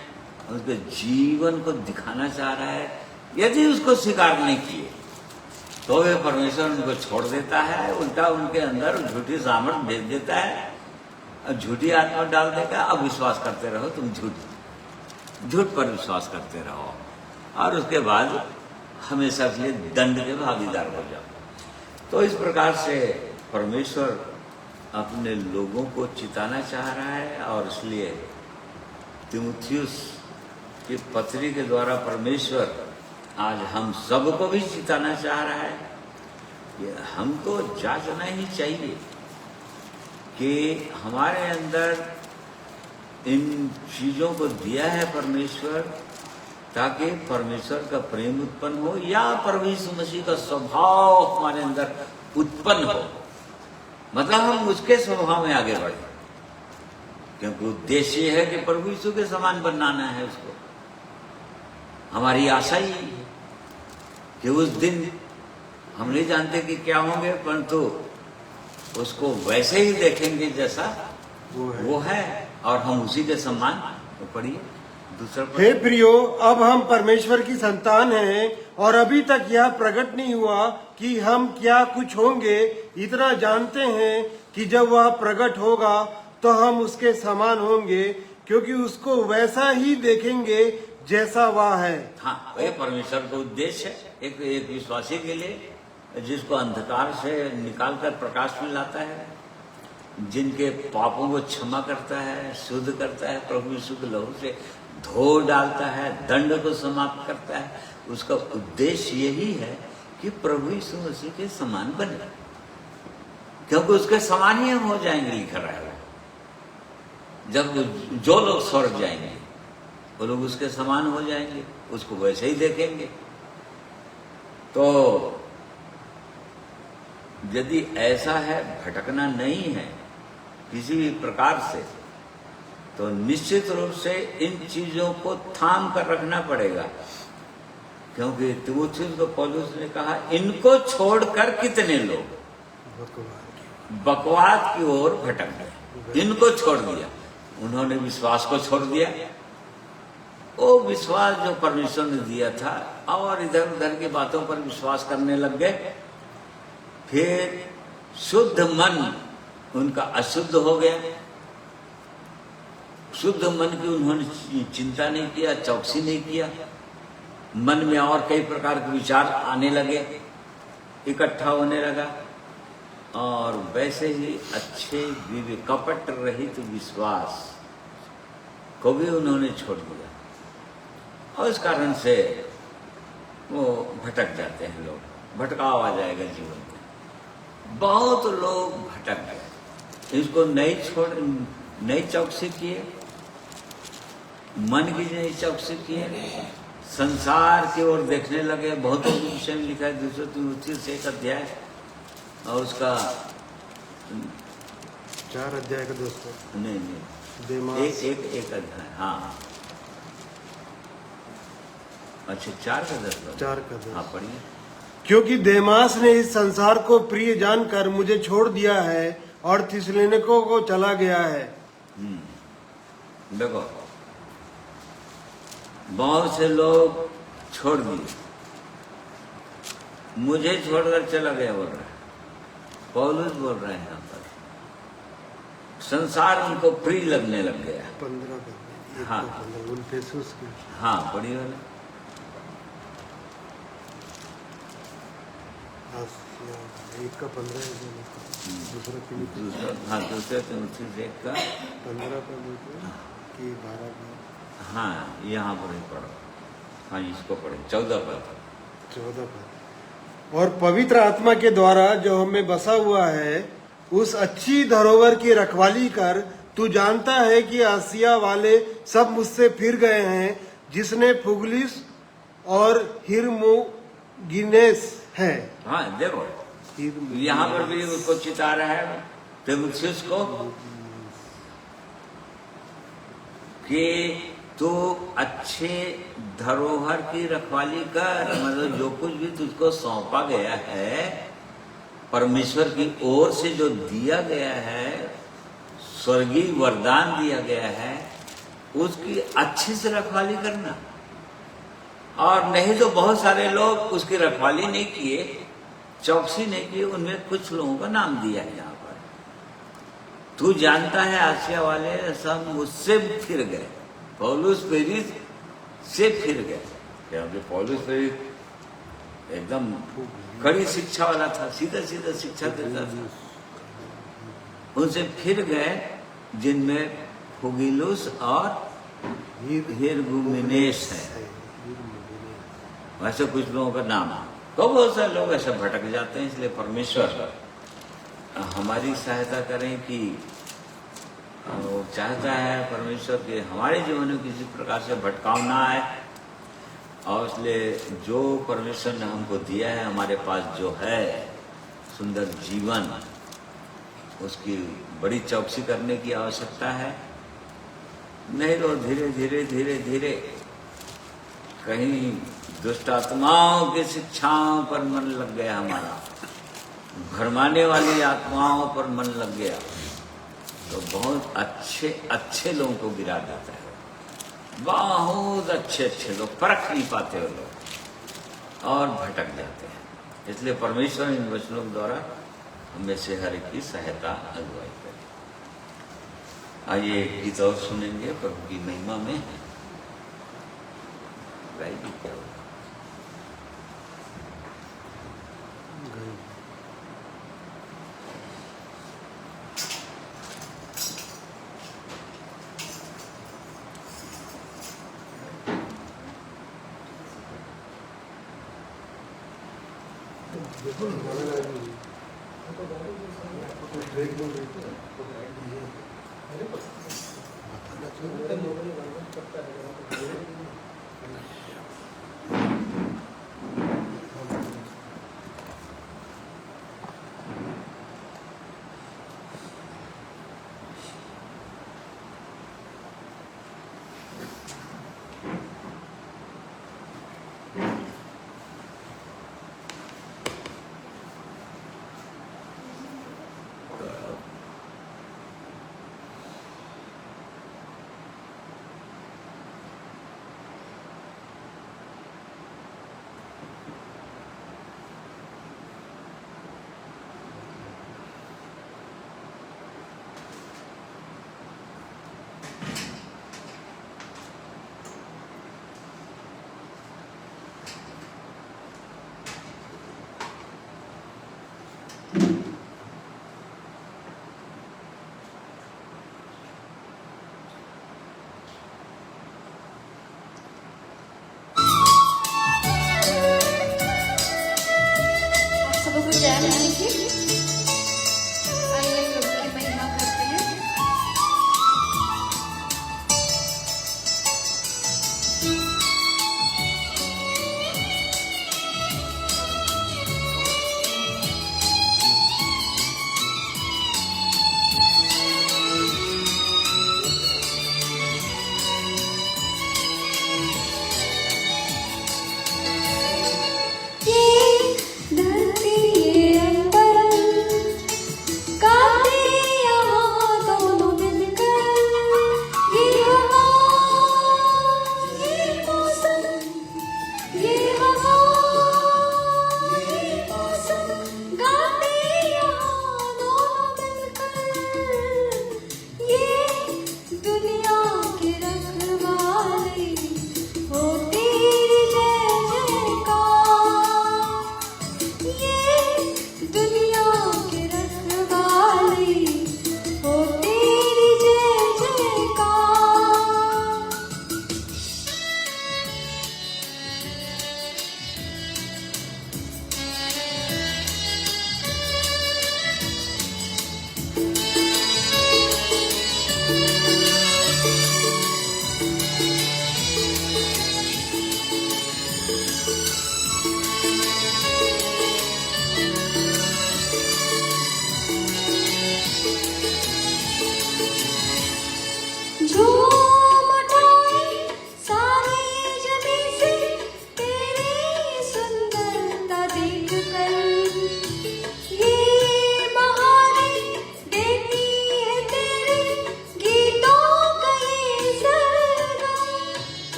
उसके जीवन को दिखाना चाह रहा है, यदि उसको स्वीकार नहीं किए तो वे परमेश्वर उनको छोड़ देता है, उल्टा उनके अंदर झूठी सामर्थ भेज देता है, झूठी आत्मा डाल देगा। अब विश्वास करते रहो, तुम झूठ पर विश्वास करते रहो, और उसके बाद हमेशा के लिए दंड के भागीदार हो जाओ। तो इस प्रकार से परमेश्वर अपने लोगों को चिताना चाह रहा है, और इसलिए तीमुथियुस की पत्री के द्वारा परमेश्वर आज हम सबको भी चिताना चाह रहा है कि हमको जांचना ही चाहिए कि हमारे अंदर इन चीजों को दिया है परमेश्वर, ताकि परमेश्वर का प्रेम उत्पन्न हो या प्रभु यीशु मसीह का स्वभाव हमारे अंदर उत्पन्न हो, मतलब हम उसके स्वभाव में आगे बढ़े, क्योंकि उद्देश्य है कि प्रभु यीशु के समान बनाना है उसको। हमारी आशा ही है कि उस दिन हम नहीं जानते कि क्या होंगे, परंतु उसको वैसे ही देखेंगे जैसा वो है और हम उसी के समान। तो पढ़िए दूसरा। हे प्रियो, अब हम परमेश्वर की संतान हैं और अभी तक यह प्रकट नहीं हुआ कि हम क्या कुछ होंगे। इतना जानते हैं कि जब वह प्रकट होगा तो हम उसके समान होंगे, क्योंकि उसको वैसा ही देखेंगे जैसा वह है। हाँ, ये परमेश्वर का उद्देश्य है एक विश्वासी के लिए, जिसको अंधकार से निकालकर प्रकाश में लाता है, जिनके पापों को क्षमा करता है, शुद्ध करता है, प्रभु यीशु के लहू से धो डालता है, दंड को समाप्त करता है। उसका उद्देश्य यही है कि प्रभु यीशु मसीह के समान बने, क्योंकि उसके समान ही हम हो जाएंगे। लिखा रहेगा जब जो लोग स्वर्ग जाएंगे वो लोग उसके समान हो जाएंगे, उसको वैसे ही देखेंगे। तो यदि ऐसा है, भटकना नहीं है किसी भी प्रकार से, तो निश्चित रूप से इन चीजों को थाम कर रखना पड़ेगा, क्योंकि तीमुथियुस को पौलुस ने कहा, इनको छोड़कर कितने लोग बकवाद की ओर भटक गए। इनको छोड़ दिया, उन्होंने विश्वास को छोड़ दिया, वो विश्वास जो परमेश्वर ने दिया था, और इधर उधर की बातों पर विश्वास करने लग गए। फिर शुद्ध मन उनका अशुद्ध हो गया। शुद्ध मन की उन्होंने चिंता नहीं किया, चौकसी नहीं किया। मन में और कई प्रकार के विचार आने लगे, इकट्ठा होने लगा, और वैसे ही अच्छे कपट रहित विश्वास को भी उन्होंने छोड़ दिया, और इस कारण से वो भटक जाते हैं लोग। भटकाव आ जाएगा जीवन में। बहुत लोग भटक गए, इसको नई चौकसी किए, मन की नई चौकसी किए, संसार की ओर देखने लगे। बहुतों के विषय में लिखा है 233 एक अध्याय, और उसका 4 अध्याय का दोस्तों नहीं एक अध्याय। हाँ, अच्छा 4 का 10। हाँ, पढ़िए। क्योंकि देमास ने इस संसार को प्रिय जानकर मुझे छोड़ दिया है और थिस्सलुनीकों को चला गया है। देखो, बहुत से लोग छोड़ दिए, मुझे छोड़कर चला गया बोल रहा है पौलुस, बोल रहे हैं यहाँ पर। संसार उनको प्रिय लगने लग गया। 15 हाँ, हाँ, पढ़िए वाला। एक का 15 दूसरा दूसरे तीमुथियुस 1 का 15 कि 12 का। हाँ, यहाँ पर ही पढ़ो। हाँ, इसको पढ़े 14 पद। और पवित्र आत्मा के द्वारा जो हमें बसा हुआ है, उस अच्छी धरोहर की रखवाली कर तू जानता है कि आसिया वाले सब मुझसे फिर गए हैं, जिसने फुगलिस और हिरमुगिनेस है। हाँ, देखो यहाँ पर भी उसको चिता रहा है तीमुथियुस को कि तू अच्छे धरोहर की रखवाली कर। मतलब जो कुछ भी तुझको सौंपा गया है, परमेश्वर की ओर से जो दिया गया है, स्वर्गीय वरदान दिया गया है, उसकी अच्छे से रखवाली करना। और नहीं तो बहुत सारे लोग उसकी रखवाली नहीं किए, चौकसी नहीं की। उनमें कुछ लोगों का नाम दिया है यहाँ पर। तू जानता है आसिया वाले सब मुझसे फिर गए। पौलुस प्रेरित से फिर गए, क्योंकि पौलुस प्रेरित एकदम कड़ी शिक्षा वाला था, सीधा सीधा शिक्षा देता था। उनसे फिर गए, जिनमें फुगिलुस और हिरमुगिनेस है। वैसे कुछ लोगों का नाम है। तो बहुत सारे लोग ऐसे भटक जाते हैं। इसलिए परमेश्वर हमारी सहायता करें कि वो चाहता है परमेश्वर के हमारे जीवन में किसी प्रकार से भटकाव ना आए, और इसलिए जो परमेश्वर ने हमको दिया है, हमारे पास जो है सुंदर जीवन, उसकी बड़ी चौकसी करने की आवश्यकता है। नहीं तो धीरे धीरे धीरे धीरे कहीं दुष्ट आत्माओं की शिक्षाओं पर मन लग गया, हमारा भरमाने वाली आत्माओं पर मन लग गया, तो बहुत अच्छे अच्छे लोगों को गिरा देता है। बहुत अच्छे अच्छे लोग परख नहीं पाते वो लोग और भटक जाते हैं। इसलिए परमेश्वर इन वचनों के द्वारा हमें से हर एक की सहायता अगुवाई करे। आइए एक गीत और सुनेंगे प्रभु की महिमा में। गाएगी क्या होगा?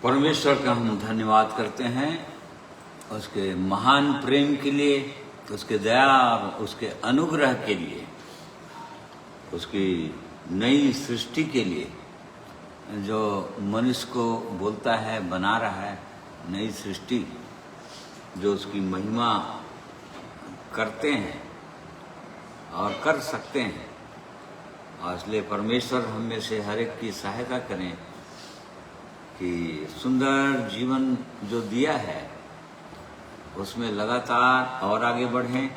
परमेश्वर का हम धन्यवाद करते हैं उसके महान प्रेम के लिए, उसके दया और उसके अनुग्रह के लिए, उसकी नई सृष्टि के लिए जो मनुष्य को बोलता है बना रहा है, नई सृष्टि जो उसकी महिमा करते हैं और कर सकते हैं। और इसलिए परमेश्वर हम में से हर एक की सहायता करें कि सुंदर जीवन जो दिया है उसमें लगातार और आगे बढ़ें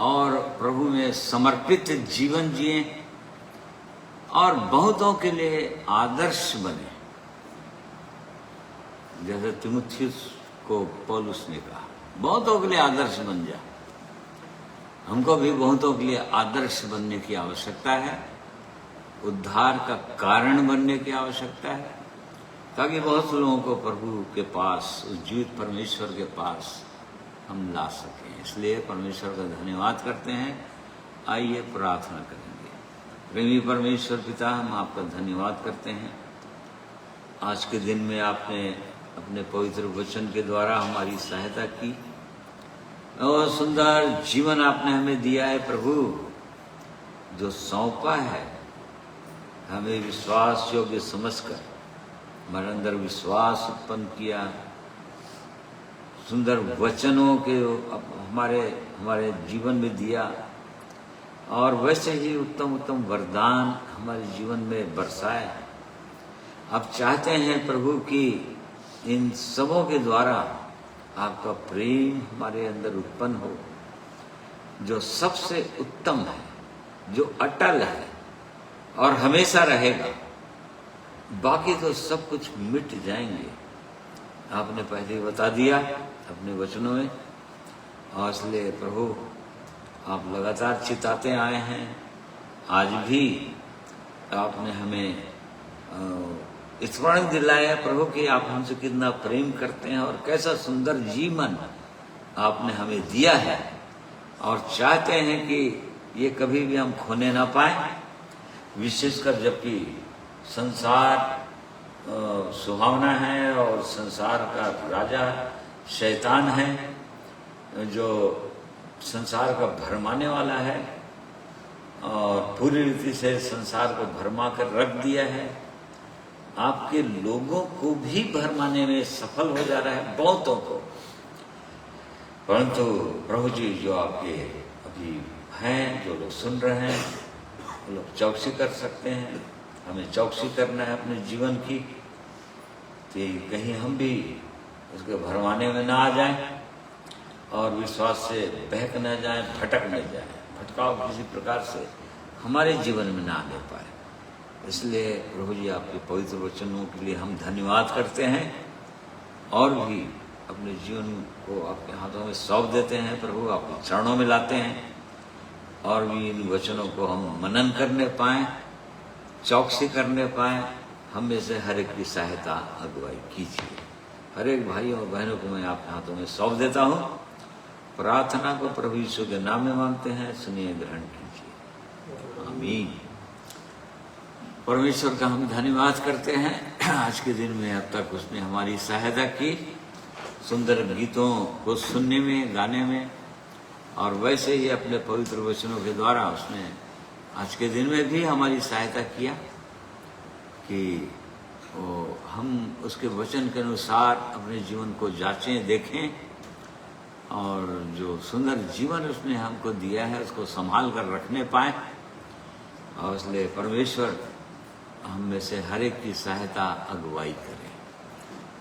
और प्रभु में समर्पित जीवन जिएं और बहुतों के लिए आदर्श बने। जैसे तीमुथियुस को पौलुस ने कहा, बहुतों के लिए आदर्श बन जा। हमको भी बहुतों के लिए आदर्श बनने की आवश्यकता है, उद्धार का कारण बनने की आवश्यकता है, ताकि बहुत से लोगों को प्रभु के पास, उस जीवित परमेश्वर के पास हम ला सकें। इसलिए परमेश्वर का धन्यवाद करते हैं। आइए प्रार्थना करेंगे। प्रेमी परमेश्वर पिता, हम आपका धन्यवाद करते हैं। आज के दिन में आपने अपने पवित्र वचन के द्वारा हमारी सहायता की और सुंदर जीवन आपने हमें दिया है प्रभु, जो सौंपा है हमें विश्वास योग्य समझकर हमारे अंदर विश्वास उत्पन्न किया, सुंदर वचनों के हमारे जीवन में दिया और वैसे ही उत्तम उत्तम वरदान हमारे जीवन में बरसाए। अब चाहते हैं प्रभु कि इन सबों के द्वारा आपका प्रेम हमारे अंदर उत्पन्न हो, जो सबसे उत्तम है, जो अटल है और हमेशा रहेगा। बाकी तो सब कुछ मिट जाएंगे, आपने पहले ही बता दिया अपने वचनों में। और इसलिए प्रभु आप लगातार चिताते आए हैं। आज भी आपने हमें स्मरण दिलाया प्रभु कि आप हमसे कितना प्रेम करते हैं और कैसा सुंदर जीवन आपने हमें दिया है और चाहते हैं कि ये कभी भी हम खोने ना पाए, विशेषकर जबकि संसार सुहावना है और संसार का राजा शैतान है जो संसार का भरमाने वाला है और पूरी रीति से संसार को भरमा कर रख दिया है। आपके लोगों को भी भरमाने में सफल हो जा रहा है, बहुतों को। परंतु प्रभु जी, जो आपके अभी हैं, जो लोग सुन रहे हैं, वो लोग चौकसी कर सकते हैं। हमें चौकसी करना है अपने जीवन की कि कहीं हम भी उसके भरमाने में ना आ जाएं और विश्वास से बहक न जाएं, भटक न जाएं, भटकाव किसी प्रकार से हमारे जीवन में ना आने पाए। इसलिए प्रभु जी, आपके पवित्र वचनों के लिए हम धन्यवाद करते हैं और भी अपने जीवन को आपके हाथों में सौंप देते हैं। प्रभु, आपके चरणों में लाते हैं और भी इन वचनों को हम मनन करने पाएं, चौकसी करने पाएं। हम में से हर एक की सहायता अगुवाई कीजिए। हर एक भाइयों और बहनों को मैं आपके हाथों में सौंप देता हूँ। प्रार्थना को प्रभु यीशु के नाम में मांगते हैं, सुनिए, ग्रहण कीजिए। आमीन। परमेश्वर का हम धन्यवाद करते हैं। आज के दिन में अब तक उसने हमारी सहायता की, सुंदर गीतों को सुनने में, गाने में, और वैसे ही अपने पवित्र वचनों के द्वारा उसने आज के दिन में भी हमारी सहायता किया कि हम उसके वचन के अनुसार अपने जीवन को जांचें, देखें और जो सुंदर जीवन उसने हमको दिया है उसको संभाल कर रखने पाए। और इसलिए परमेश्वर हम में से हर एक की सहायता अगुवाई करे।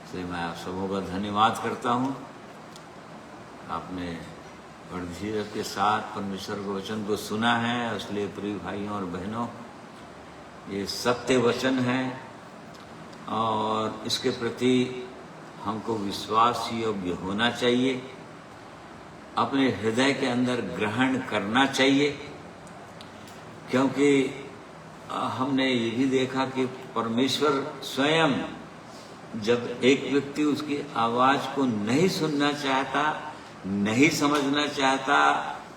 इसलिए मैं आप सबों का धन्यवाद करता हूँ। आपने बड़े धीरज के साथ परमेश्वर के वचन को सुना है, इसलिए प्रिय भाइयों और बहनों, ये सत्य वचन है और इसके प्रति हमको विश्वास योग्य होना चाहिए, अपने हृदय के अंदर ग्रहण करना चाहिए। क्योंकि हमने ये भी देखा कि परमेश्वर स्वयं जब एक व्यक्ति उसकी आवाज को नहीं सुनना चाहता, नहीं समझना चाहता,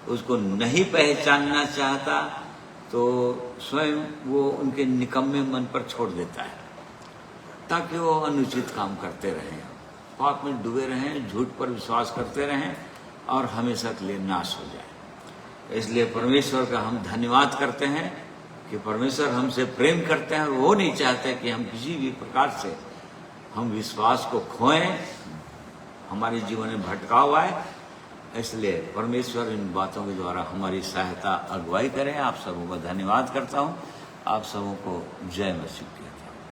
उसको नहीं पहचानना चाहता, तो स्वयं वो उनके निकम्मे मन पर छोड़ देता है। ताकि वो अनुचित काम करते रहें, पाप में डूबे रहें, झूठ पर विश्वास करते रहें और हमेशा के लिए नाश हो जाए। इसलिए परमेश्वर का हम धन्यवाद करते हैं कि परमेश्वर हमसे प्रेम करते हैं और वो नहीं चाहते कि हम किसी भी प्रकार से हम विश्वास को खोएं, हमारे जीवन में भटकाव आए। इसलिए परमेश्वर इन बातों के द्वारा हमारी सहायता अगुवाई करें। आप सबों का धन्यवाद करता हूँ। आप सबों को जय मसीह की।